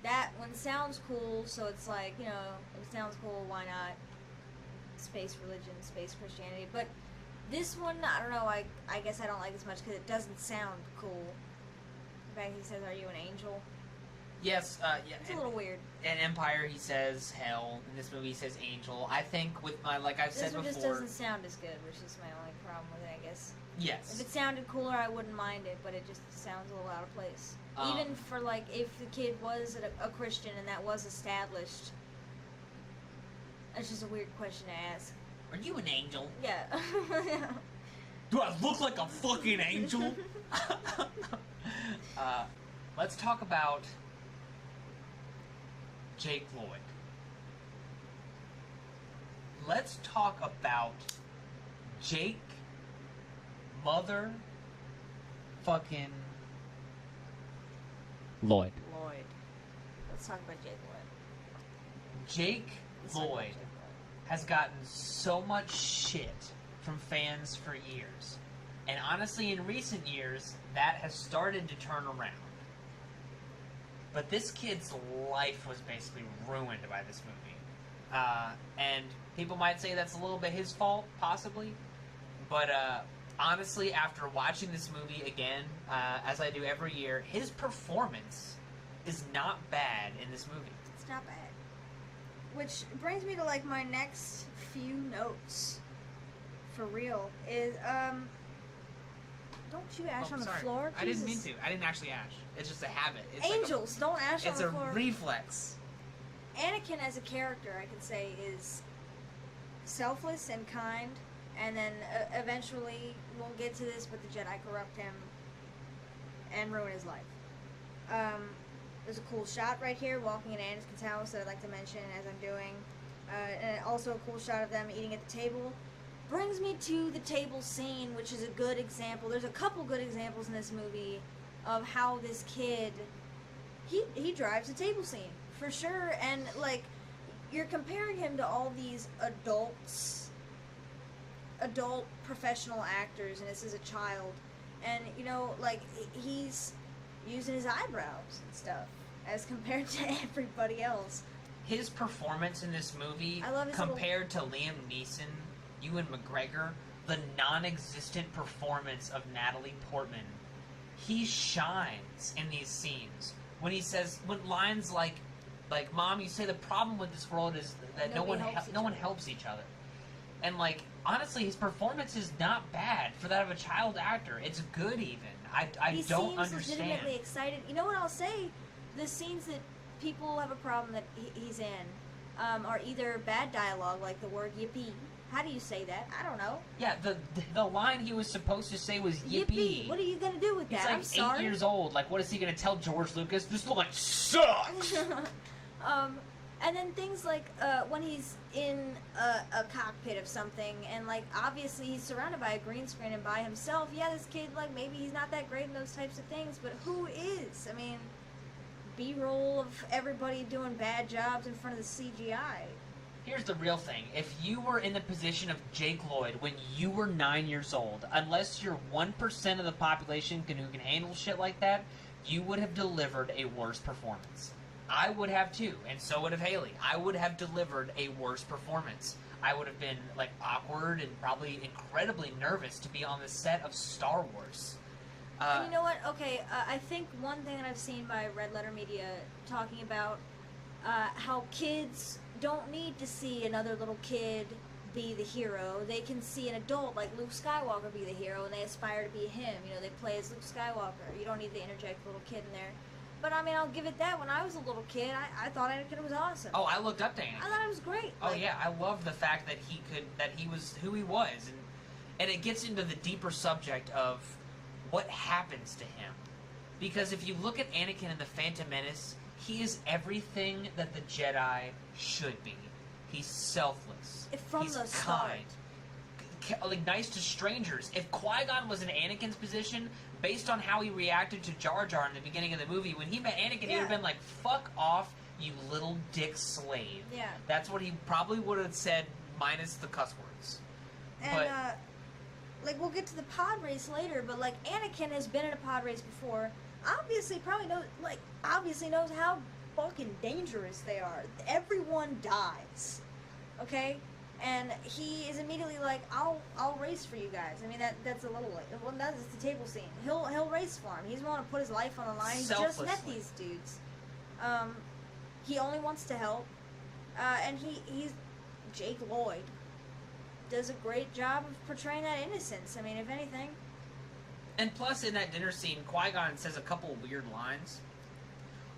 that one sounds cool. So it's like, it sounds cool. Why not? Space religion, space Christianity. But this one, I don't know. I guess I don't like as much because it doesn't sound cool. In fact, he says, "Are you an angel?" Yes, It's a little weird. In Empire, he says hell. In this movie, he says angel. I think with like I've said This one before, just doesn't sound as good, which is my only problem with it, I guess. yes. If it sounded cooler, I wouldn't mind it, but it just sounds a little out of place. Even for, like, if the kid was a Christian and that was established, that's just a weird question to ask. Are you an angel? Yeah. Do I look like a fucking angel? Let's talk about Jake Lloyd. Let's talk about Jake mother fucking Lloyd. Lloyd. Let's talk about Jake Lloyd. Jake Lloyd has gotten so much shit from fans for years. And honestly, in recent years, that has started to turn around. But this kid's life was basically ruined by this movie. And people might say that's a little bit his fault, possibly. But honestly, after watching this movie again, as I do every year, his performance is not bad in this movie. It's not bad. Which brings me to, like, my next few notes. For real. Is, don't you ash on the floor? I didn't mean Jesus. to. I didn't actually ash. It's just a habit. It's Angels, don't ash on it's the a floor. reflex. Anakin as a character, I could say, is selfless and kind, and then eventually, we'll get to this, but the Jedi corrupt him and ruin his life. There's a cool shot right here, walking in Anakin's house, that I'd like to mention as I'm doing. And also a cool shot of them eating at the table. Brings me to the table scene, which is a good example. There's a couple good examples in this movie of how this kid, he drives a table scene, for sure. And, like, you're comparing him to all these adult professional actors, and this is a child. And, like, he's using his eyebrows and stuff as compared to everybody else. His performance in this movie, I love his compared to Liam Neeson, Ewan McGregor, the non-existent performance of Natalie Portman, he shines in these scenes when he says when lines like Mom, you say the problem with this world is that no one helps each other. And like honestly, his performance is not bad for that of a child actor. It's good even. I don't understand. He seems legitimately excited. You know what I'll say? The scenes that people have a problem that he's in are either bad dialogue, like the word yippee. How do you say that? I don't know. Yeah, the line he was supposed to say was yippee. What are you gonna do with that? He's like I'm sorry. 8 years old. Like, what is he gonna tell George Lucas? This line sucks. And then things like when he's in a cockpit of something, and like obviously he's surrounded by a green screen and by himself. Yeah, this kid, like maybe he's not that great in those types of things, but who is? I mean, B-roll of everybody doing bad jobs in front of the CGI. Here's the real thing. If you were in the position of Jake Lloyd when you were 9 years old, unless you're 1% of the population who can handle shit like that, you would have delivered a worse performance. I would have too, and so would have Haley. I would have delivered a worse performance. I would have been like awkward and probably incredibly nervous to be on the set of Star Wars. And you know what? Okay, I think one thing that I've seen by Red Letter Media talking about how kids don't need to see another little kid be the hero. They can see an adult like Luke Skywalker be the hero, and they aspire to be him. You know, they play as Luke Skywalker. You don't need to interject a little kid in there. But I mean, I'll give it that. When I was a little kid, I thought Anakin was awesome. Oh, I looked up to Anakin. I thought it was great. Oh yeah, I love the fact that he was who he was, and it gets into the deeper subject of what happens to him. Because if you look at Anakin in The Phantom Menace, he is everything that the Jedi should be. He's selfless. From the start. Like nice to strangers. If Qui-Gon was in Anakin's position, based on how he reacted to Jar Jar in the beginning of the movie, when he met Anakin, he would have been like, "Fuck off, you little dick slave." Yeah. That's what he probably would have said, minus the cuss words. And like we'll get to the pod race later, but like Anakin has been in a pod race before. Obviously knows how fucking dangerous they are. Everyone dies. Okay? And he is immediately like, I'll race for you guys. I mean that's a little like, well, that's the table scene. He'll race for him. He's willing to put his life on the line. He just met these dudes. He only wants to help. And he's Jake Lloyd does a great job of portraying that innocence. I mean, if anything. And plus, in that dinner scene, Qui-Gon says a couple of weird lines.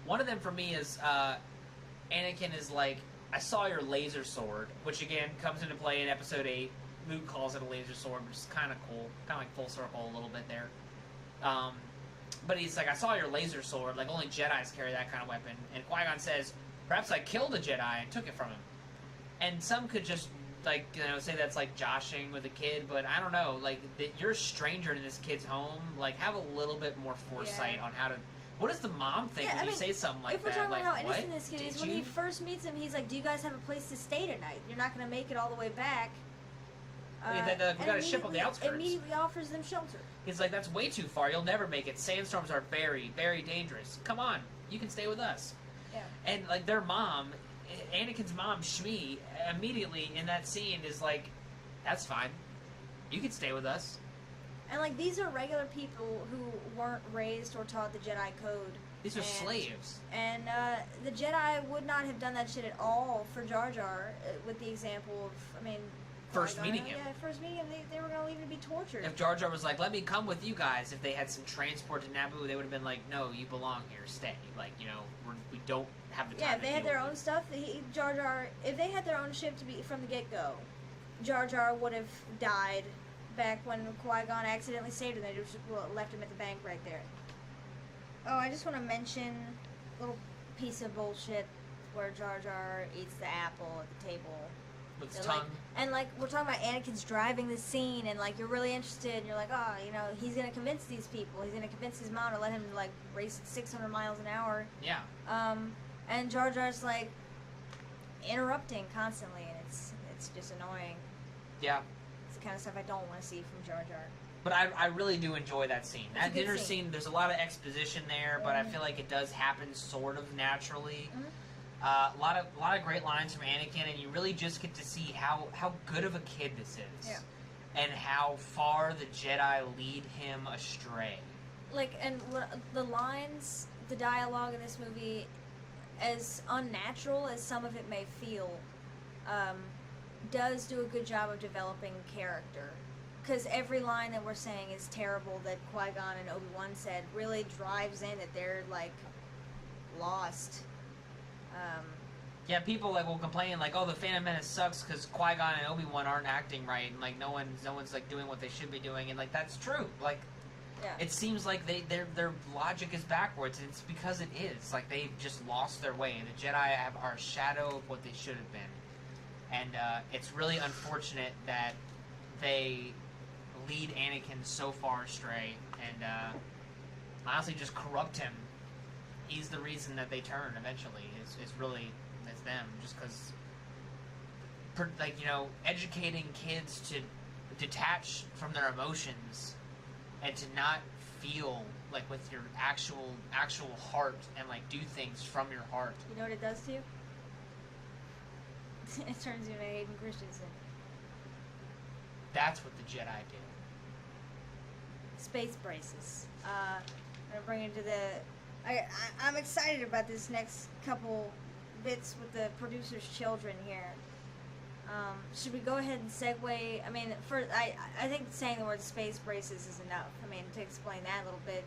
One of them for me is, Anakin is like, "I saw your laser sword," which again comes into play in Episode 8. Luke calls it a laser sword, which is kind of cool, kind of like full circle a little bit there. But he's like, "I saw your laser sword. Like only Jedi's carry that kind of weapon." And Qui-Gon says, "Perhaps I killed a Jedi and took it from him." And some could just like say that's like joshing with a kid, but I don't know. Like you're a stranger to this kid's home. Like have a little bit more foresight on how to. What does the mom think when you say something like that? If we're talking like, about how innocent what? this kid is, when he first meets him, he's like, "Do you guys have a place to stay tonight? You're not going to make it all the way back." We got a ship on the outskirts. Immediately offers them shelter. He's like, "That's way too far. You'll never make it. Sandstorms are very, very dangerous. Come on, you can stay with us." Yeah. And like their mom, Anakin's mom, Shmi, immediately in that scene is like, "That's fine. You can stay with us." And like these are regular people who weren't raised or taught the Jedi code. These are slaves. And the Jedi would not have done that shit at all for Jar Jar, with the example of, First meeting him. Yeah, first meeting him, they were going to leave him to be tortured. If Jar Jar was like, "Let me come with you guys," if they had some transport to Naboo, they would have been like, "No, you belong here. Stay." Like, we don't have the time. Yeah, if they had their own stuff, Jar Jar, if they had their own ship to be from the get-go, Jar Jar would have died back when Qui-Gon accidentally saved him. They just left him at the bank right there. Oh, I just want to mention a little piece of bullshit where Jar Jar eats the apple at the table. With his tongue. And we're talking about Anakin's driving the scene, and you're really interested, and you're like, oh, he's gonna convince these people. He's gonna convince his mom to let him race at 600 miles an hour. Yeah. And Jar Jar's interrupting constantly, and it's just annoying. Yeah. It's the kind of stuff I don't want to see from Jar Jar. But I really do enjoy that scene. That dinner scene, there's a lot of exposition there, but I feel like it does happen sort of naturally. Mm-hmm. A lot of great lines from Anakin, and you really just get to see how good of a kid this is. Yeah. And how far the Jedi lead him astray. And the lines the dialogue in this movie, as unnatural as some of it may feel, does do a good job of developing character. Because every line that we're saying is terrible that Qui-Gon and Obi-Wan said really drives in that they're, like, lost. Yeah, people like will complain like, "Oh, the Phantom Menace sucks because Qui-Gon and Obi-Wan aren't acting right, and like no one's like doing what they should be doing," and like that's true. Like, Yeah. it seems like their logic is backwards, and it's because it is. Like they've just lost their way, and the Jedi are a shadow of what they should have been, and it's really unfortunate that they lead Anakin so far astray, and honestly just corrupt him. He's the reason that they turn eventually. Is really it's them, just because, like, you know, educating kids to detach from their emotions and to not feel like with your actual heart and like do things from your heart. You know what it does to you? It turns you into Hayden Christensen. That's what the Jedi do. Space braces. I'm gonna bring it to the. I'm excited about this next couple bits with the producer's children here. Should we go ahead and segue? I mean, I think saying the word space braces is enough. I mean, to explain that a little bit,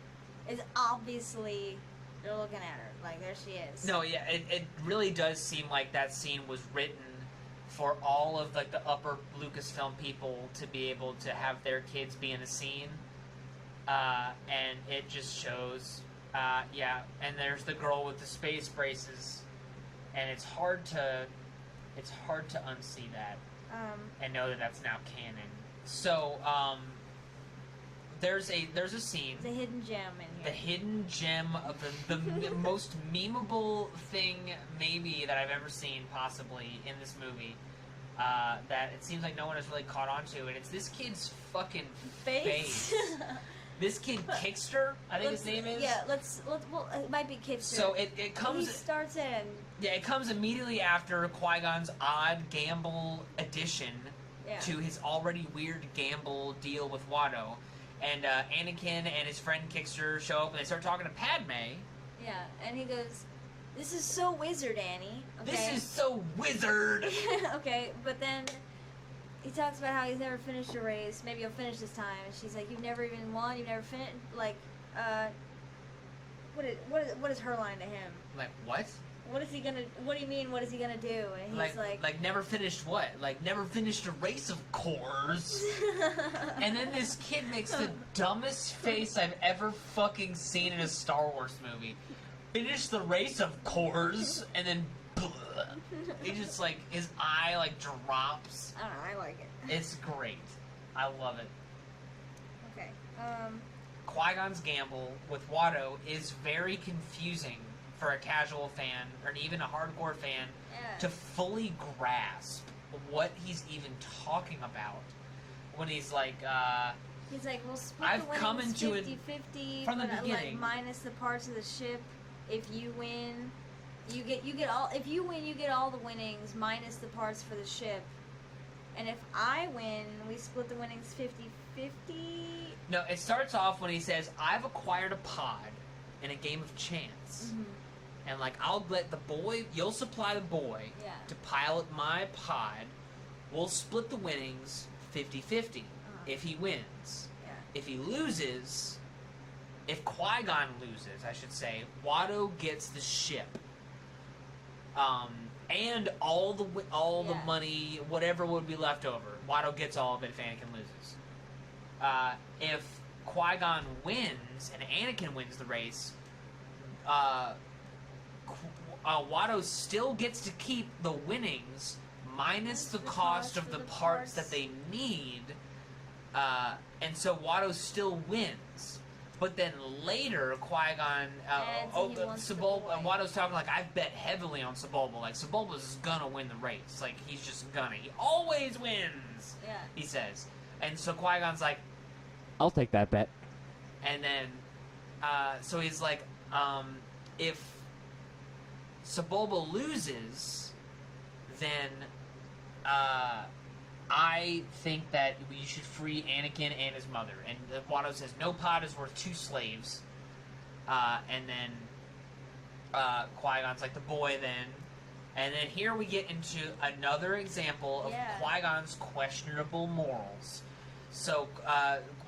is obviously they're looking at her. Like, there she is. No, yeah, it really does seem like that scene was written for all of like the upper Lucasfilm people to be able to have their kids be in a scene. And it just shows, yeah, and there's the girl with the space braces, and it's hard to unsee that and know that that's now canon. So, there's a scene. There's a hidden gem in here. The hidden gem of the most memeable thing maybe that I've ever seen possibly in this movie. That it seems like no one has really caught on to, and it's this kid's fucking face. This kid Kickster, I think his name is. Yeah, let's well, it might be Kickster. So it comes. He starts in. Yeah, it comes immediately after Qui-Gon's odd gamble addition to his already weird gamble deal with Watto, and Anakin and his friend Kickster show up and they start talking to Padme. Yeah, and he goes, "This is so wizard, Annie." Okay? This is so wizard. Okay, but then he talks about how he's never finished a race. Maybe he'll finish this time. And she's like, "You've never even won. You've never finished." Like, what is her line to him? Like what? What is he gonna? What do you mean? What is he gonna do? And he's like never finished what? Like never finished a race, of course. And then this kid makes the dumbest face I've ever fucking seen in a Star Wars movie. Finish the race, of course, and then he just like his eye like drops. I don't know. I like it. It's great. I love it. Okay. Qui-Gon's gamble with Watto is very confusing for a casual fan or even a hardcore fan to fully grasp what he's even talking about when he's like, well, split I've the come winnings into it 50-50, from the but, beginning. like, minus the parts of the ship. If you win, you get all. If you win, you get all the winnings minus the parts for the ship. And if I win, we split the winnings 50-50. No, it starts off when he says, I've acquired a pod in a game of chance. Mm-hmm. And, like, I'll let the boy, you'll supply the boy to pilot my pod. We'll split the winnings 50-50 if he wins. Yeah. If he loses, if Qui-Gon loses, I should say, Watto gets the ship. And all the money, whatever would be left over. Watto gets all of it if Anakin loses. If Qui-Gon wins and Anakin wins the race, Watto still gets to keep the winnings minus the cost of the parts that they need, and so Watto still wins. But then later, Qui-Gon, Watto's talking like, I've bet heavily on Sebulba. Like, Sebulba's gonna win the race. Like, he's just gonna. He always wins, he says. And so Qui-Gon's like, I'll take that bet. and then, so he's like, if Sebulba loses, then I think that you should free Anakin and his mother. And Watto says, no pod is worth 2 slaves. And then Qui-Gon's like the boy then. And then here we get into another example of Qui-Gon's questionable morals. So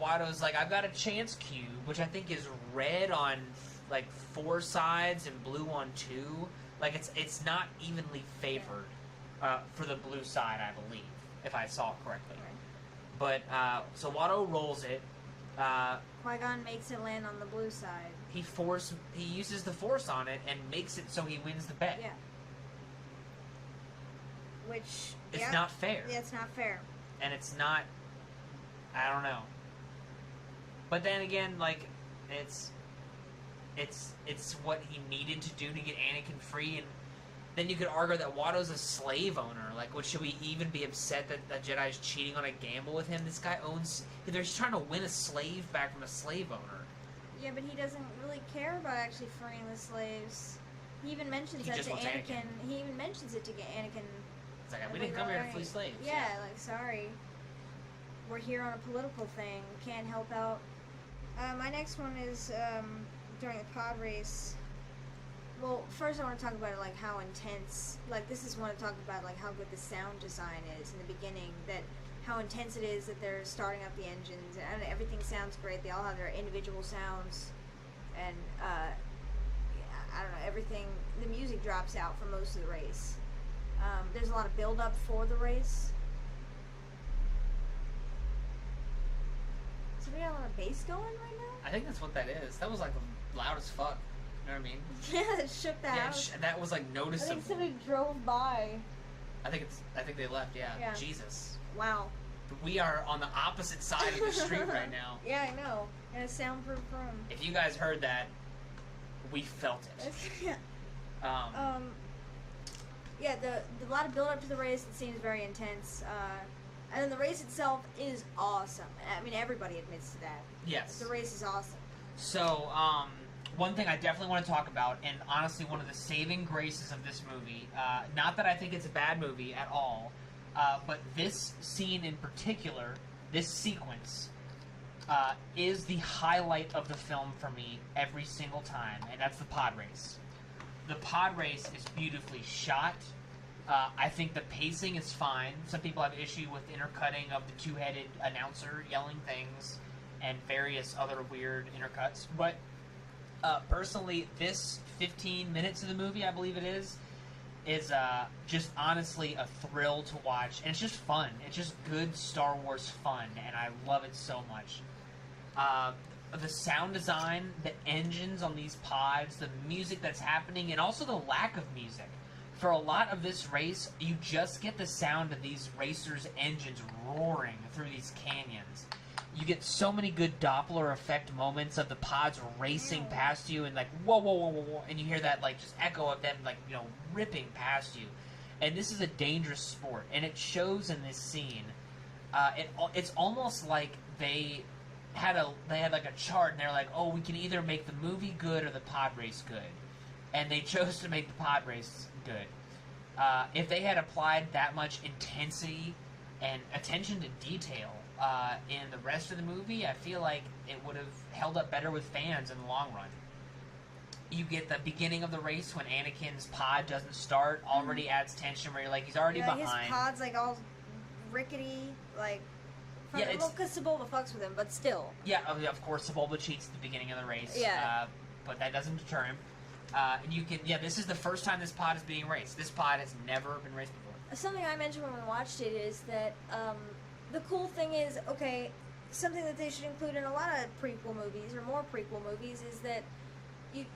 Watto's like, I've got a chance cube, which I think is red on like 4 sides and blue on 2. Like it's not evenly favored for the blue side, I believe, if I saw it correctly. But so Watto rolls it. Qui-Gon makes it land on the blue side. He uses the force on it and makes it so he wins the bet. Yeah. Which it's not fair. Yeah, it's not fair. And it's not. I don't know. But then again, like it's what he needed to do to get Anakin free, and then you could argue that Watto's a slave owner. Like, should we even be upset that the Jedi is cheating on a gamble with him? This guy owns. They're just trying to win a slave back from a slave owner. Yeah, but he doesn't really care about actually freeing the slaves. He even mentions that to Anakin. He even mentions it to Anakin. It's like, we didn't come here to free slaves. Yeah, like, sorry. We're here on a political thing. Can't help out. My next one is during the pod race. Well, first I want to talk about like how intense. Like, this is one to talk about like how good the sound design is in the beginning. That how intense it is that they're starting up the engines and everything sounds great. They all have their individual sounds, and I don't know, everything. The music drops out for most of the race. There's a lot of build up for the race. So we got a lot of bass going right now? I think that's what that is. That was like loud as fuck. You know what I mean? Yeah, it shook the house. Yeah, that was like noticeable. I think somebody drove by. I think they left, yeah. Jesus. Wow. We are on the opposite side of the street right now. Yeah, I know. In a soundproof room. If you guys heard that, we felt it. Yeah. Yeah, the lot of build up to the race, it seems very intense. And then the race itself is awesome. I mean, everybody admits to that. Yes. The race is awesome. So, one thing I definitely want to talk about, and honestly one of the saving graces of this movie, not that I think it's a bad movie at all, but this scene in particular, this sequence, is the highlight of the film for me every single time, and that's the pod race. The pod race is beautifully shot. I think the pacing is fine. Some people have issue with intercutting of the two-headed announcer yelling things and various other weird intercuts. But personally, this 15 minutes of the movie, I believe it is just honestly a thrill to watch. And it's just fun. It's just good Star Wars fun, and I love it so much. The sound design, the engines on these pods, the music that's happening, and also the lack of music. For a lot of this race, you just get the sound of these racers' engines roaring through these canyons. You get so many good Doppler effect moments of the pods racing past you and like, whoa, whoa, whoa, whoa, whoa, and you hear that like just echo of them like, you know, ripping past you. And this is a dangerous sport, and it shows in this scene. It's almost like they had like a chart, and they're like, oh, we can either make the movie good or the pod race good. And they chose to make the pod race good. If they had applied that much intensity and attention to detail in the rest of the movie, I feel like it would have held up better with fans in the long run. You get the beginning of the race when Anakin's pod doesn't start, already adds tension where you're like, he's already behind. His pod's like all rickety, like... Yeah, well, because Sebulba fucks with him, but still. Yeah, of course, Sebulba cheats at the beginning of the race. Yeah. But that doesn't deter him. And you can, this is the first time this pod is being raced. This pod has never been raced before. Something I mentioned when we watched it is that the cool thing is, okay, something that they should include in a lot of prequel movies, or more prequel movies, is that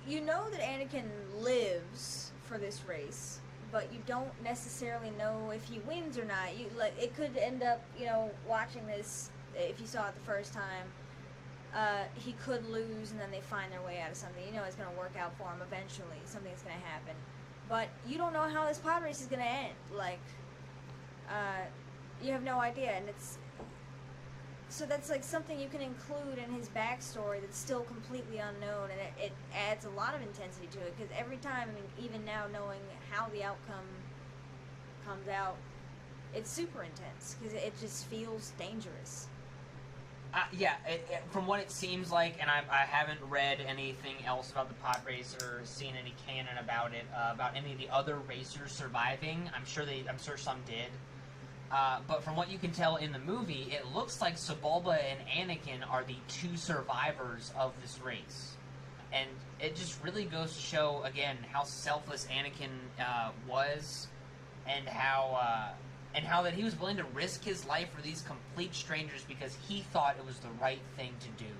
you know that Anakin lives for this race, but you don't necessarily know if he wins or not. It could end up, watching this, if you saw it the first time, he could lose and then they find their way out of something. It's going to work out for him eventually. Something's going to happen. But you don't know how this pod race is going to end. You have no idea. And so that's like something you can include in his backstory that's still completely unknown, and it adds a lot of intensity to it, because every time, even now knowing how the outcome comes out, it's super intense, because it just feels dangerous. From what it seems like, and I haven't read anything else about the pod race or seen any canon about it, about any of the other racers surviving. I'm sure some did. But from what you can tell in the movie, it looks like Sebulba and Anakin are the two survivors of this race. And it just really goes to show, again, how selfless Anakin was, and how that he was willing to risk his life for these complete strangers because he thought it was the right thing to do.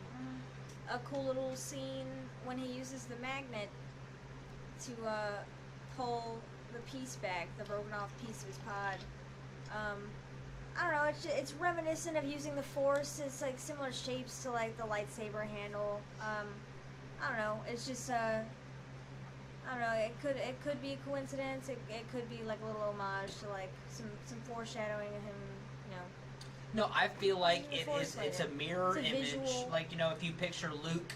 A cool little scene when he uses the magnet to pull the piece back, the broken off piece of his pod. I don't know, it's reminiscent of using the Force. It's like similar shapes to like the lightsaber handle. I don't know, it's just I don't know, it could be a coincidence, it could be like a little homage to like some foreshadowing of him, you know. No, I feel like it's a mirror It's a image. visual. Like, if you picture Luke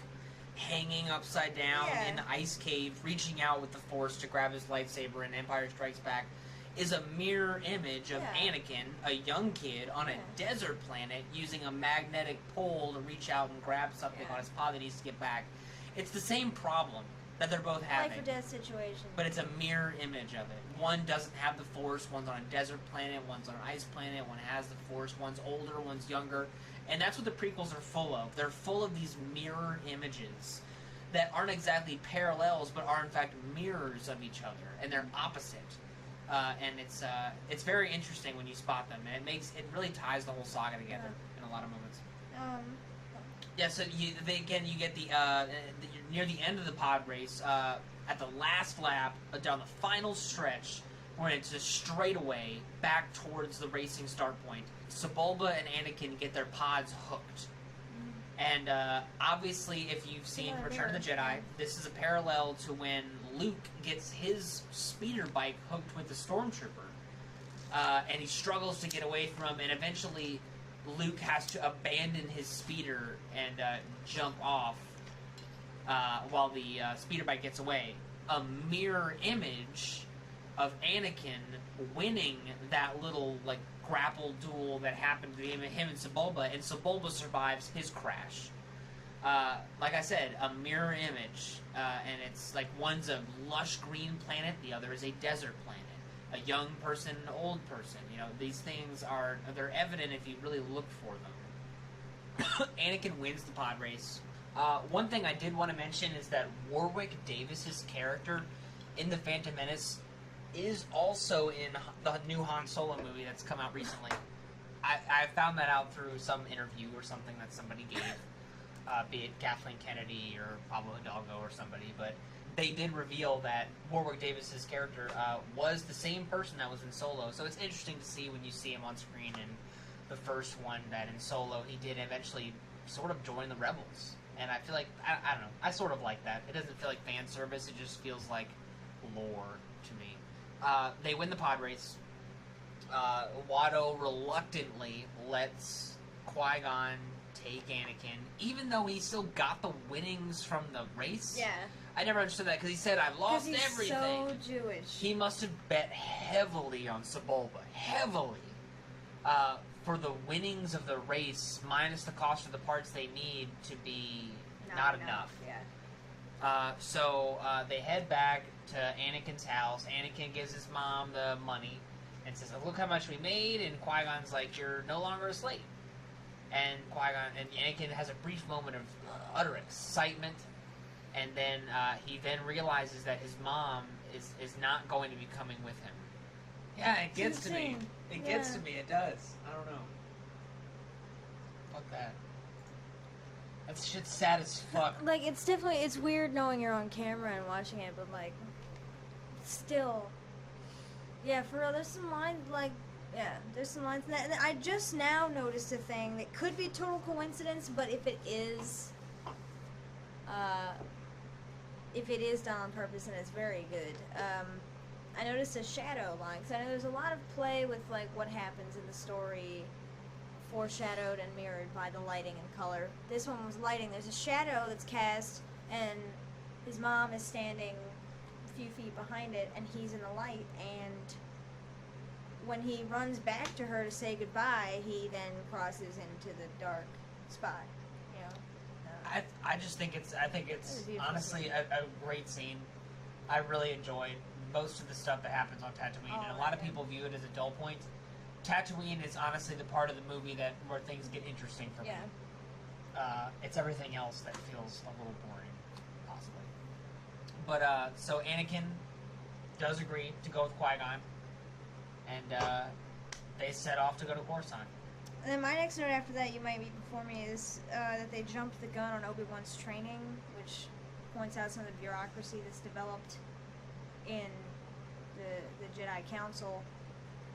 hanging upside down Yeah. in the ice cave, reaching out with the Force to grab his lightsaber in Empire Strikes Back, is a mirror image of Yeah. Anakin, a young kid, on Yeah. a desert planet using a magnetic pole to reach out and grab something Yeah. on his pod that needs to get back. It's the same problem that they're both having. Life or death situation. But it's a mirror image of it. One doesn't have the Force, one's on a desert planet, one's on an ice planet, one has the Force, one's older, one's younger. And that's what the prequels are full of. They're full of these mirror images that aren't exactly parallels, but are in fact mirrors of each other, and they're opposite. And it's very interesting when you spot them, and it really ties the whole saga together in a lot of moments. Yeah, so you get near the end of the pod race, at the last lap, down the final stretch, when it's just straight away back towards the racing start point, Sebulba and Anakin get their pods hooked. And obviously, if you've seen Return of the Jedi, this is a parallel to when Luke gets his speeder bike hooked with the Stormtrooper. And he struggles to get away from him, and eventually Luke has to abandon his speeder and jump off while the speeder bike gets away. A mirror image of Anakin winning that little grapple duel that happened between him and Sebulba, and Sebulba survives his crash. Like I said, a mirror image, and it's like one's a lush green planet, the other is a desert planet. A young person, an old person. These things they're evident if you really look for them. Anakin wins the pod race. One thing I did want to mention is that Warwick Davis's character in The Phantom Menace is also in the new Han Solo movie that's come out recently. I found that out through some interview or something that somebody gave, be it Kathleen Kennedy or Pablo Hidalgo or somebody, but they did reveal that Warwick Davis's character was the same person that was in Solo. So it's interesting to see when you see him on screen in the first one that in Solo he did eventually sort of join the Rebels. And I feel like, I don't know, I sort of like that. It doesn't feel like fan service, it just feels like lore to me. They win the pod race. Watto reluctantly lets Qui-Gon take Anakin, even though he still got the winnings from the race. Yeah. I never understood that, because he said, I've lost Because he's everything. so Jewish. He must have bet heavily on Sebulba. Heavily. For the winnings of the race, minus the cost of the parts they need to be not enough. Yeah. So they head back to Anakin's house. Anakin gives his mom the money and says, look how much we made. And Qui-Gon's like, you're no longer a slave. And Anakin has a brief moment of utter excitement. And then he then realizes that his mom is not going to be coming with him. Yeah, it gets to me. It gets to me. It does. I don't know. Fuck that. That shit's sad as fuck. It's weird knowing you're on camera and watching it, but still. Yeah, for real, there's some lines, there's some lines. And I just now noticed a thing that could be total coincidence, but if it is done on purpose, and it's very good. I noticed a shadow line, because I know there's a lot of play with what happens in the story, foreshadowed and mirrored by the lighting and color. This one was lighting. There's a shadow that's cast, and his mom is standing a few feet behind it, and he's in the light, and when he runs back to her to say goodbye, he then crosses into the dark spy. You know. I just think it's It was a beautiful honestly scene. a great scene. I really enjoyed most of the stuff that happens on Tatooine, Oh, and a lot of yeah. people view it as a dull point. Tatooine is honestly the part of the movie where things get interesting for Yeah. me. It's everything else that feels a little boring, possibly. But so Anakin does agree to go with Qui-Gon, and they set off to go to Coruscant. And then my next note after that, you might be before me, is that they jumped the gun on Obi-Wan's training, which points out some of the bureaucracy that's developed in the Jedi Council,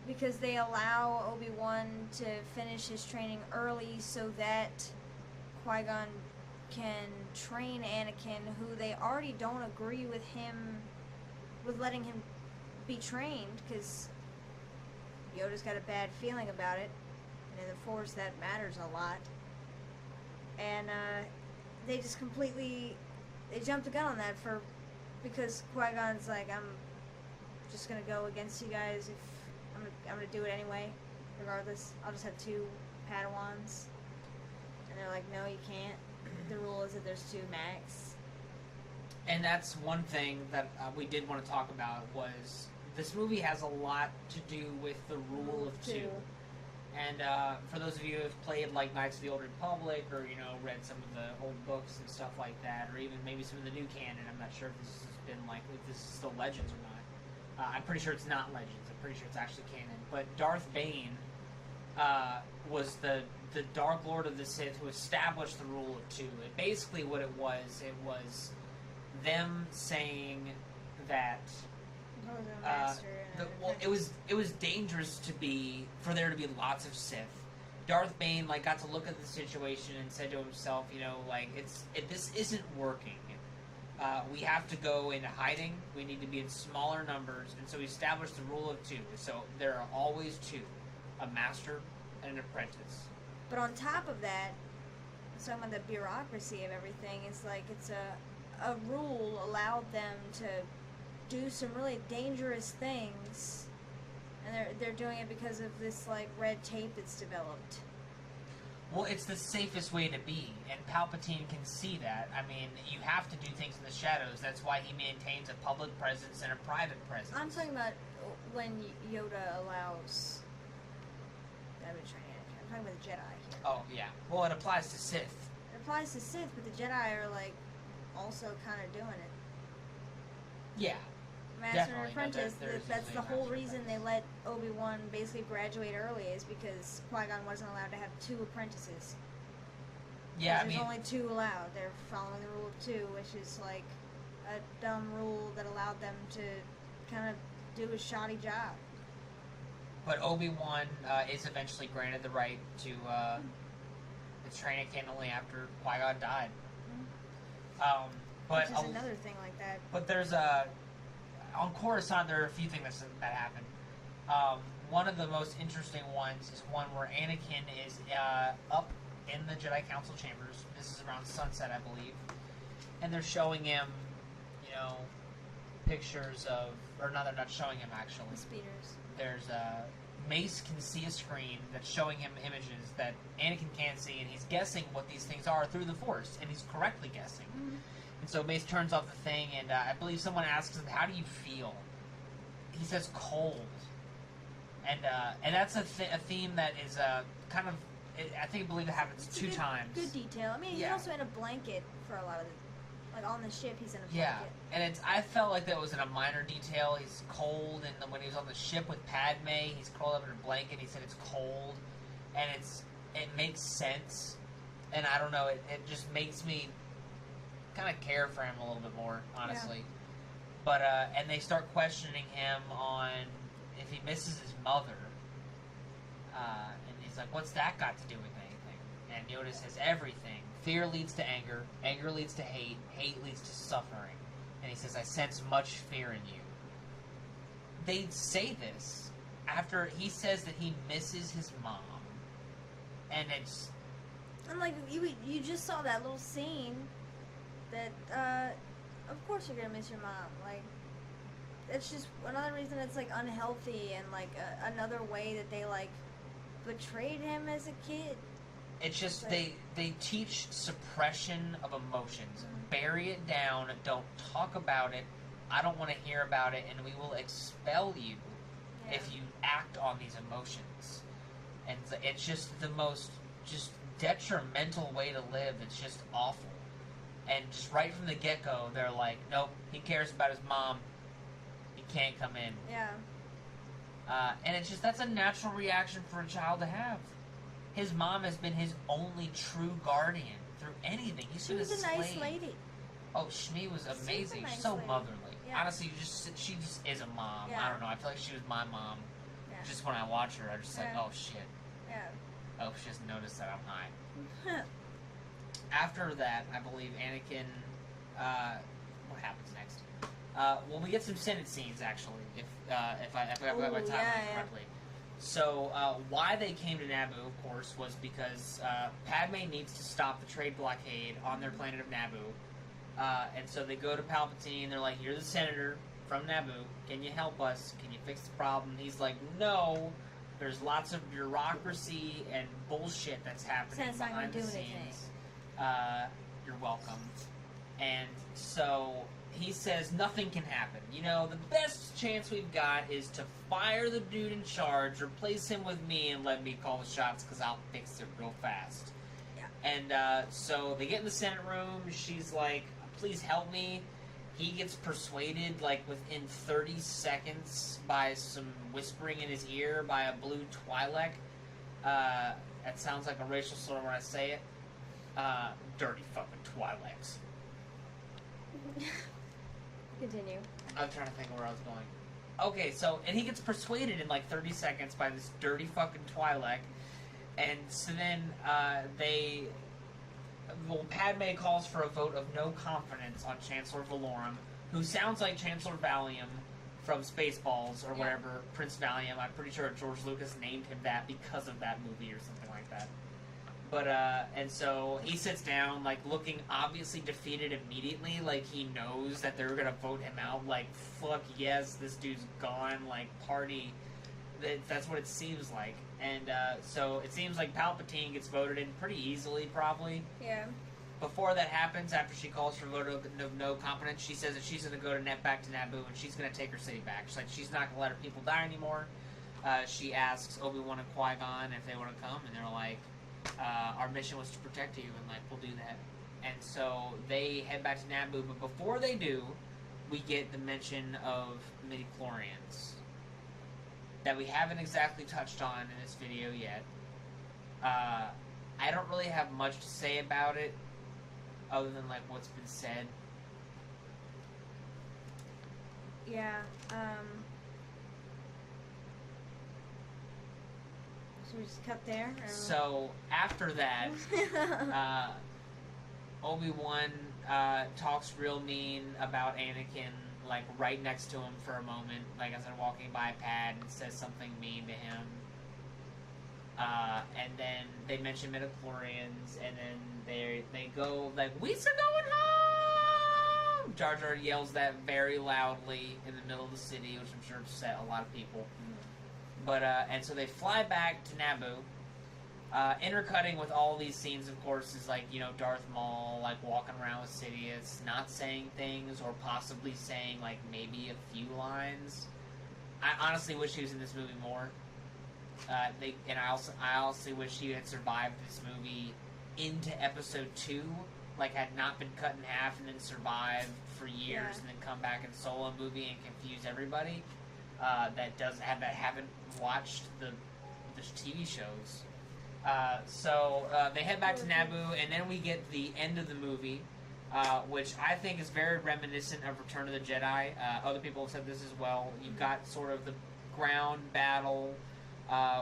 because they allow Obi-Wan to finish his training early so that Qui-Gon can train Anakin, who they already don't agree with letting him be trained, because Yoda's got a bad feeling about it. And in the Force, that matters a lot. And they just completely jumped the gun on that because Qui-Gon's like, I'm just gonna go against you guys. If I'm gonna do it anyway, regardless. I'll just have 2 Padawans. And they're like, no, you can't. The rule is that there's 2 max. And that's one thing that we did want to talk about was this movie has a lot to do with the rule of 2. And for those of you who have played like Knights of the Old Republic, or read some of the old books and stuff like that, or even maybe some of the new canon, I'm not sure if this has been if this is still Legends or not. I'm pretty sure it's not Legends. I'm pretty sure it's actually canon. But Darth Bane was the Dark Lord of the Sith who established the rule of 2. And basically, what it was them saying that. It was dangerous for there to be lots of Sith. Darth Bane got to look at the situation and said to himself, this isn't working. We have to go into hiding. We need to be in smaller numbers, and so he established the rule of 2. So there are always 2, a master and an apprentice. But on top of that, talking about the bureaucracy of everything, it's a rule allowed them to do some really dangerous things, and they're doing it because of this red tape that's developed. Well, it's the safest way to be, and Palpatine can see that. I mean, you have to do things in the shadows. That's why he maintains a public presence and a private presence. I'm talking about when Yoda allows. I'm talking about the Jedi here. Oh yeah. Well, it applies to Sith. It applies to Sith, but the Jedi are also kind of doing it. Yeah. Master Definitely. and Apprentice, No, there's that's the usually a whole Master reason Apprentice. they let Obi-Wan basically graduate early, is because Qui-Gon wasn't allowed to have 2 apprentices. Yeah, There's only 2 allowed. They're following the rule of 2, which is a dumb rule that allowed them to kind of do a shoddy job. but Obi-Wan is eventually granted the right to train Anakin only after Qui-Gon died. But which is another thing like that. But there's on Coruscant there are a few things that happen. One of the most interesting ones is one where Anakin is up in the Jedi Council chambers. This is around sunset, I believe, and they're showing him, pictures of, or no, they're not showing him actually. The speeders. There's Mace can see a screen that's showing him images that Anakin can't see, and he's guessing what these things are through the Force, and he's correctly guessing. Mm-hmm. And so Mace turns off the thing, and I believe someone asks him, "How do you feel?" He says, "Cold." And that's a theme that is kind of, I believe it happens It's a 2 times. Good detail. I mean, he's Yeah. also in a blanket for a lot of the, on the ship, he's in a blanket. Yeah, and I felt like that was in a minor detail. He's cold, and then when he was on the ship with Padme, he's curled up in a blanket. He said it's cold, and it makes sense. And I don't know, it just makes me kind of care for him a little bit more, honestly. Yeah. But and they start questioning him on if he misses his mother, and he's like, "What's that got to do with anything?" And Yoda says, "Everything. Fear leads to anger. Anger leads to hate. Hate leads to suffering." And he says, "I sense much fear in you." They say this after he says that he misses his mom, and it's And you just saw that little scene that of course you're gonna miss your mom. It's just another reason it's unhealthy, and another way that they betrayed him as a kid. It's just Right. they teach suppression of emotions. Bury it down. Don't talk about it. I don't want to hear about it, and we will expel you Yeah. if you act on these emotions. And it's just the most just detrimental way to live. It's just awful. And just right from the get-go, they're like, nope, he cares about his mom. He can't come in. Yeah. And it's just, that's a natural reaction for a child to have. His mom has been his only true guardian through anything. He's She been was a slave. nice lady. Oh, Shmi was amazing. nice She's so lady. motherly. Yeah. Honestly, she just is a mom. Yeah. I don't know. I feel like she was my mom. Yeah. Just when I watch her, I'm just like, Yeah. oh shit. Yeah. Oh, she doesn't notice that I'm high. After that, I believe Anakin. What happens next? Well, we get some Senate scenes actually, if I have my Ooh, timeline yeah. correctly. So why they came to Naboo, of course, was because Padme needs to stop the trade blockade on their planet of Naboo, and so they go to Palpatine. They're like, "You're the senator from Naboo. Can you help us? Can you fix the problem?" He's like, "No. There's lots of bureaucracy and bullshit that's happening That's not behind gonna the do anything." scenes." You're welcome. And so he says nothing can happen. You know, the best chance we've got is to fire the dude in charge, replace him with me, and let me call the shots because I'll fix it real fast. Yeah. And so they get in the Senate room. She's like, please help me. He gets persuaded, like, within 30 seconds by some whispering in his ear by a blue Twi'lek. That sounds like a racial slur when I say it. Dirty fucking Twi'leks. Continue. I'm trying to think where I was going. Okay, so, and he gets persuaded in like 30 seconds by this dirty fucking Twi'lek. And so then, Padme calls for a vote of no confidence on Chancellor Valorum, who sounds like Chancellor Valium from Spaceballs or Yeah. whatever, Prince Valium. I'm pretty sure George Lucas named him that because of that movie or something like that. But, and so he sits down, like, looking obviously defeated immediately, like, he knows that they're gonna vote him out, like, fuck yes, this dude's gone, like, party. That's what it seems like. And, so it seems like Palpatine gets voted in pretty easily, probably. Yeah. Before that happens, after she calls for a vote of no confidence, she says that she's gonna go back to Naboo, and she's gonna take her city back. She's like, she's not gonna let her people die anymore. She asks Obi-Wan and Qui-Gon if they want to come, and they're like, our mission was to protect you, and like, we'll do that. And so they head back to Naboo, but before they do, we get the mention of midichlorians that we haven't exactly touched on in this video yet. I don't really have much to say about it, other than like what's been said. Yeah. Should we just cut there? Or... So after that, Obi-Wan talks real mean about Anakin, like right next to him for a moment, like as they're walking by a pad, and says something mean to him. And then they mention midichlorians, and then they go like, "We're going home!" Jar Jar yells that very loudly in the middle of the city, which I'm sure upset a lot of people. But, and so they fly back to Naboo. Intercutting with all these scenes, of course, is like, you know, Darth Maul, like, walking around with Sidious, not saying things, or possibly saying, like, maybe a few lines. I honestly wish he was in this movie more. I also wish he had survived this movie into Episode 2, like, had not been cut in half and then survived for years, Yeah. and then come back in solo movie and confuse everybody. That haven't watched the TV shows. So they head back to Naboo, and then we get the end of the movie, which I think is very reminiscent of Return of the Jedi. Other people have said this as well. You've got sort of the ground battle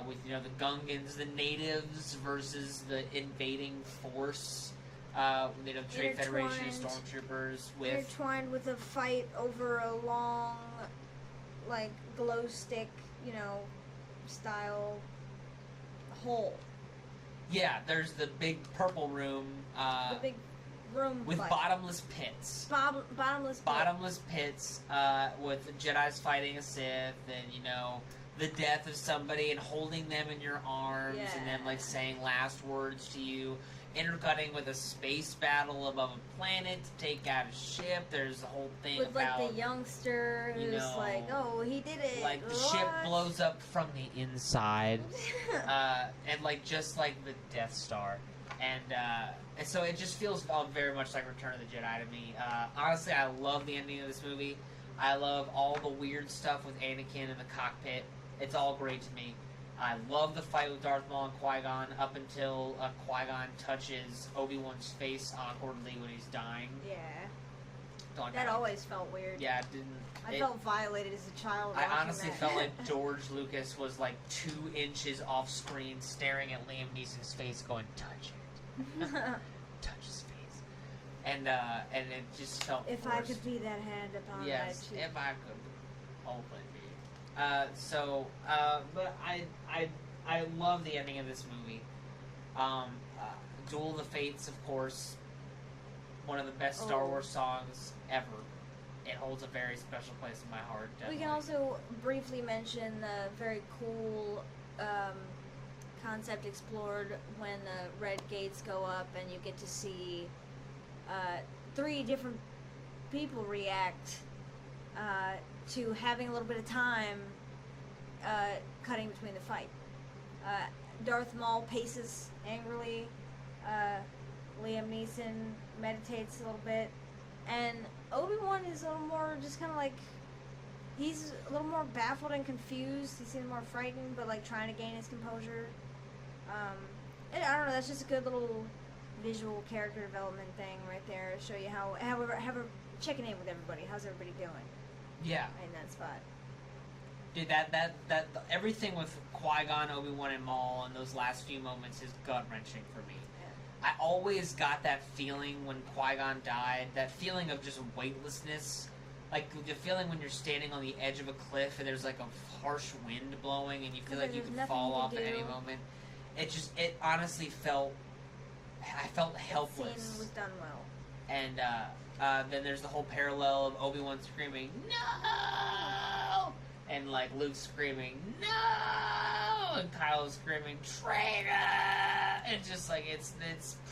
with, you know, the Gungans, the natives versus the invading force. You know, Trade Federation stormtroopers with intertwined with a fight over a long, like, glow stick, you know, style hole. Yeah, there's the big purple room The big room with fight. bottomless pits. Bottomless pit. Bottomless pits with Jedi's fighting a Sith, and, you know, the death of somebody and holding them in your arms and then like saying last words to you. Intercutting with a space battle above a planet to take out a ship. There's the whole thing with about like the youngster who's like, oh, he did it. Like the ship blows up from the inside, and like just like the Death Star, and so it just feels very much like Return of the Jedi to me. Honestly, I love the ending of this movie. I love all the weird stuff with Anakin in the cockpit. It's all great to me. I love the fight with Darth Maul and Qui-Gon up until Qui-Gon touches Obi-Wan's face awkwardly when he's dying. Yeah. That always felt weird. Yeah, it didn't... I felt violated as a child. I honestly felt like George Lucas was like 2 inches off screen staring at Liam Neeson's face going, touch it. Touch his face. And it just felt If forced. I could be that hand upon that cheek. if I could hopefully be. But I love the ending of this movie. Duel of the Fates, of course, one of the best Star Wars songs ever. It holds a very special place in my heart. Definitely. We can also briefly mention the very cool concept explored when the red gates go up and you get to see 3 different people react to having a little bit of time cutting between the fight. Darth Maul paces angrily. Liam Neeson meditates a little bit. And Obi-Wan is a little more just kind of like... He's a little more baffled and confused. He seems more frightened, but like trying to gain his composure. And I don't know, that's just a good little visual character development thing right there to show you how we're checking in with everybody. How's everybody doing? Yeah. In that spot. Dude, that everything with Qui-Gon, Obi-Wan, and Maul in those last few moments is gut-wrenching for me. Yeah. I always got that feeling when Qui-Gon died, that feeling of just weightlessness. Like the feeling when you're standing on the edge of a cliff and there's like a harsh wind blowing and you feel like you could fall off at any moment. It honestly felt... I felt helpless. The scene was done well. And then there's the whole parallel of Obi-Wan screaming, "No!" And like Luke screaming, "No!" And Kylo screaming, "Traitor!" And just like it's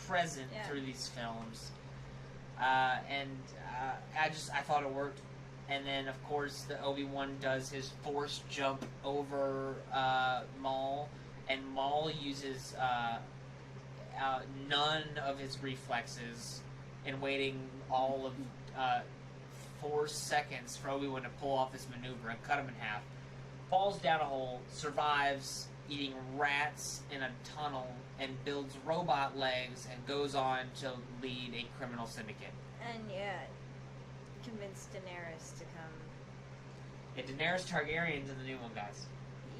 present through these films. I thought it worked. And then of course the Obi-Wan does his forced jump over Maul, and Maul uses none of his reflexes in waiting all of 4 seconds for Obi-Wan to pull off this maneuver and cut him in half. Falls down a hole, survives eating rats in a tunnel, and builds robot legs and goes on to lead a criminal syndicate. And convinced Daenerys to come. Yeah, Daenerys Targaryen's in the new one, guys.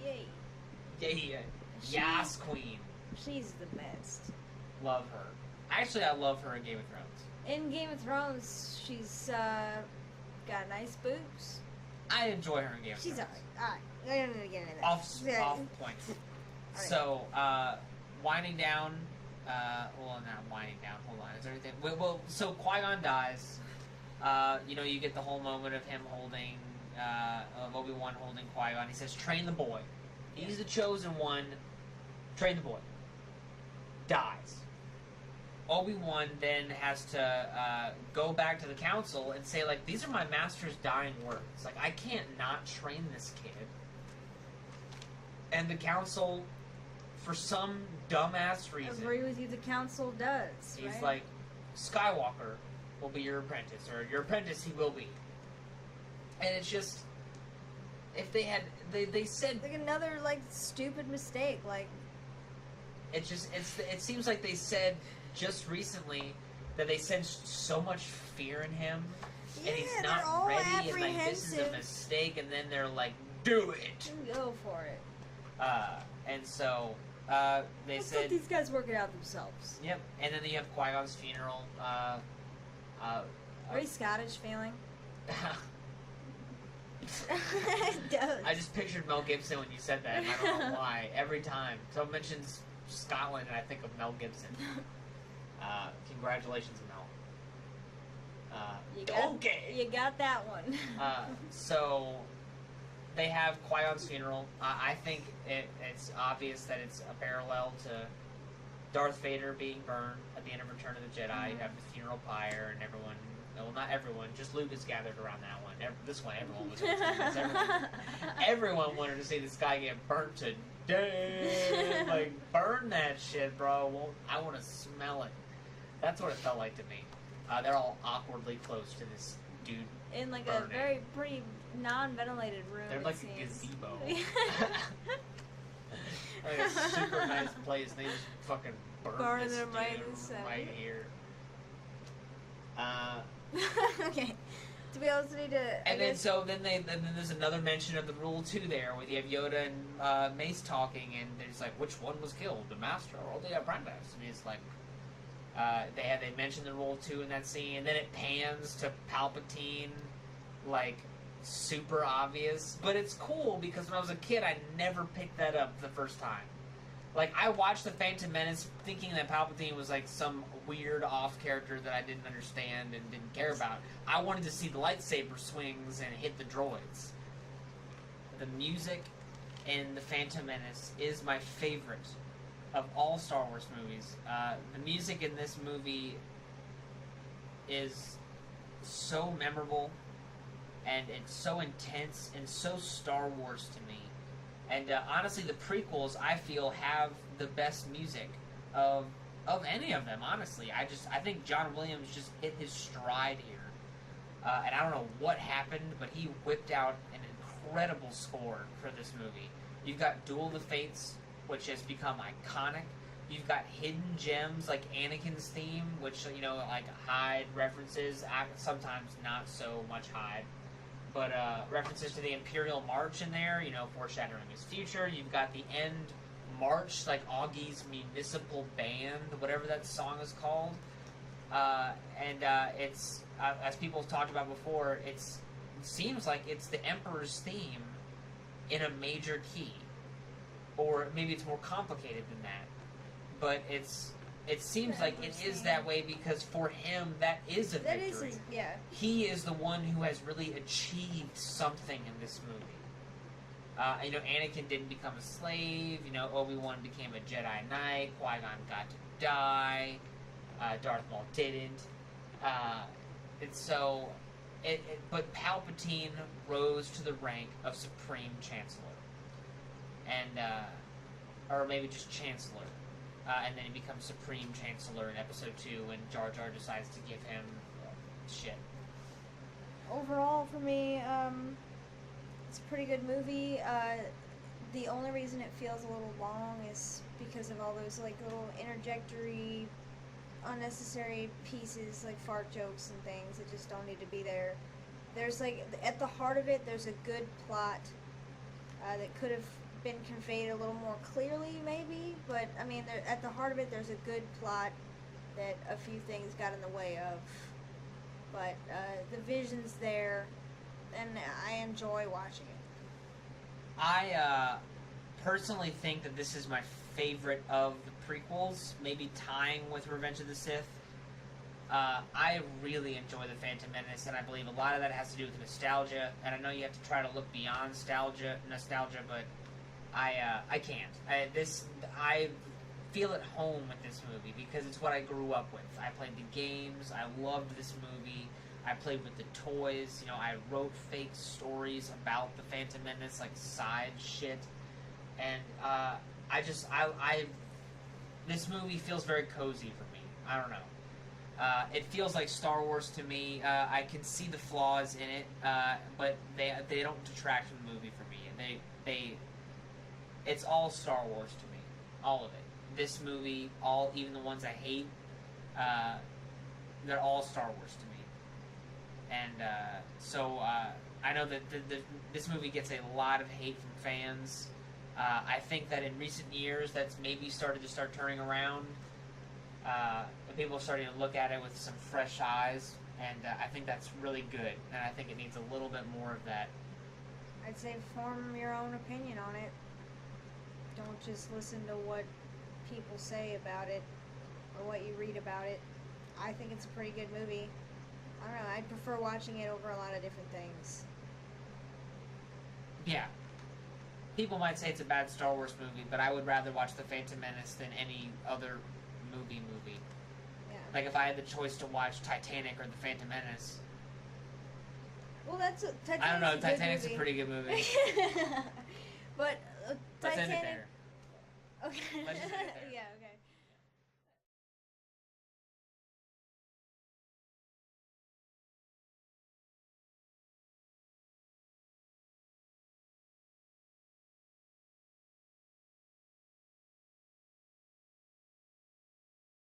Yay. Yeah. Yas Queen. She's the best. Love her. Actually, I love her in Game of Thrones. In Game of Thrones, she's got nice boobs. I enjoy her in Game of Thrones. She's alright. I don't need to get into that. Off point. Right. So, winding down. Well, not winding down. Hold on. Is there anything? Well, so Qui-Gon dies. You get the whole moment of him holding, of Obi-Wan holding Qui-Gon. He says, "Train the boy." He's the chosen one. Train the boy. Dies. Obi-Wan then has to go back to the council and say, like, these are my master's dying words. Like, I can't not train this kid. And the council, for some dumbass reason... Agree with you, the council does, He's right? like, Skywalker will be your apprentice, or your apprentice he will be. And it's just... If they had... They said... Like another, stupid mistake, It seems like they said just recently that they sensed so much fear in him, and he's not ready, and like this is a mistake, and then they're like, "Do it, go for it." And so they said, "Let these guys work it out themselves." Yep. And then you have Qui-Gon's funeral. Very Scottish feeling. It does. I just pictured Mel Gibson when you said that, and I don't know why. Every time someone mentions Scotland, and I think of Mel Gibson. Congratulations, Mel. You got that one. So, they have Qui-Gon's funeral. I think it's obvious that it's a parallel to Darth Vader being burned at the end of Return of the Jedi. You have the funeral pyre, and everyone, well, not everyone, just Lucas gathered around that one. This one, everyone was everyone wanted to see this guy get burnt to death. Like, burn that shit, bro. Well, I want to smell it. That's what it felt like to me. They're all awkwardly close to this dude in like burning. a very pretty non-ventilated room. They're like a gazebo. Like a super nice place. They just fucking burn this them dude right in the center. right here. Okay. Do we also need to? And then then there's another mention of the Rule 2 there, where you have Yoda and Mace talking, and they're just like, which one was killed, the Master or the Apprentice? And it's like, they mentioned the Rule 2 in that scene, and then it pans to Palpatine, like, super obvious. But it's cool, because when I was a kid, I never picked that up the first time. Like, I watched The Phantom Menace thinking that Palpatine was, like, some weird off character that I didn't understand and didn't care about. I wanted to see the lightsaber swings and hit the droids. The music in The Phantom Menace is my favorite of all Star Wars movies. The music in this movie is so memorable, and it's so intense and so Star Wars to me. And honestly, the prequels, I feel, have the best music of any of them, honestly. I think John Williams just hit his stride here. And I don't know what happened, but he whipped out an incredible score for this movie. You've got Duel of the Fates, which has become iconic. You've got hidden gems like Anakin's theme, which, you know, like Hyde references, sometimes not so much Hyde. But references to the Imperial March in there, you know, foreshadowing his future. You've got the end march, like Augie's Municipal Band, whatever that song is called. It's, as people have talked about before, it seems like it's the Emperor's theme in a major key. Or maybe it's more complicated than that. But it seems like it is that way because for him, that is a victory. He is the one who has really achieved something in this movie. You know, Anakin didn't become a slave. You know, Obi-Wan became a Jedi Knight. Qui-Gon got to die. Darth Maul didn't. But Palpatine rose to the rank of Supreme Chancellor. And, or maybe just Chancellor. And then he becomes Supreme Chancellor in Episode 2 when Jar Jar decides to give him shit. Overall, for me, it's a pretty good movie. The only reason it feels a little long is because of all those, like, little interjectory, unnecessary pieces, like fart jokes and things that just don't need to be there. There's, like, at the heart of it, there's a good plot that could have been conveyed a little more clearly, maybe, but I mean, at the heart of it, there's a good plot that a few things got in the way of, but the vision's there, and I enjoy watching it. I personally think that this is my favorite of the prequels, maybe tying with Revenge of the Sith. I really enjoy The Phantom Menace, and I believe a lot of that has to do with nostalgia, and I know you have to try to look beyond nostalgia, but I can't. I feel at home with this movie because it's what I grew up with. I played the games. I loved this movie. I played with the toys. You know, I wrote fake stories about the Phantom Menace, like side shit. And this movie feels very cozy for me. I don't know. It feels like Star Wars to me. I can see the flaws in it, but they don't detract from the movie for me. It's all Star Wars to me. All of it. This movie, even the ones I hate, they're all Star Wars to me. And so I know that this movie gets a lot of hate from fans. I think that in recent years, that's maybe started to turning around. People are starting to look at it with some fresh eyes, and I think that's really good. And I think it needs a little bit more of that. I'd say form your own opinion on it. Don't just listen to what people say about it or what you read about it. I think it's a pretty good movie. I don't know, I'd prefer watching it over a lot of different things. Yeah. People might say it's a bad Star Wars movie, but I would rather watch The Phantom Menace than any other movie. Yeah. Like, if I had the choice to watch Titanic or The Phantom Menace... Well, Titanic's I don't know, a good Titanic's movie. a pretty good movie. But Let's end it Titanic. there. Okay. Let's just end it there. Yeah. Okay.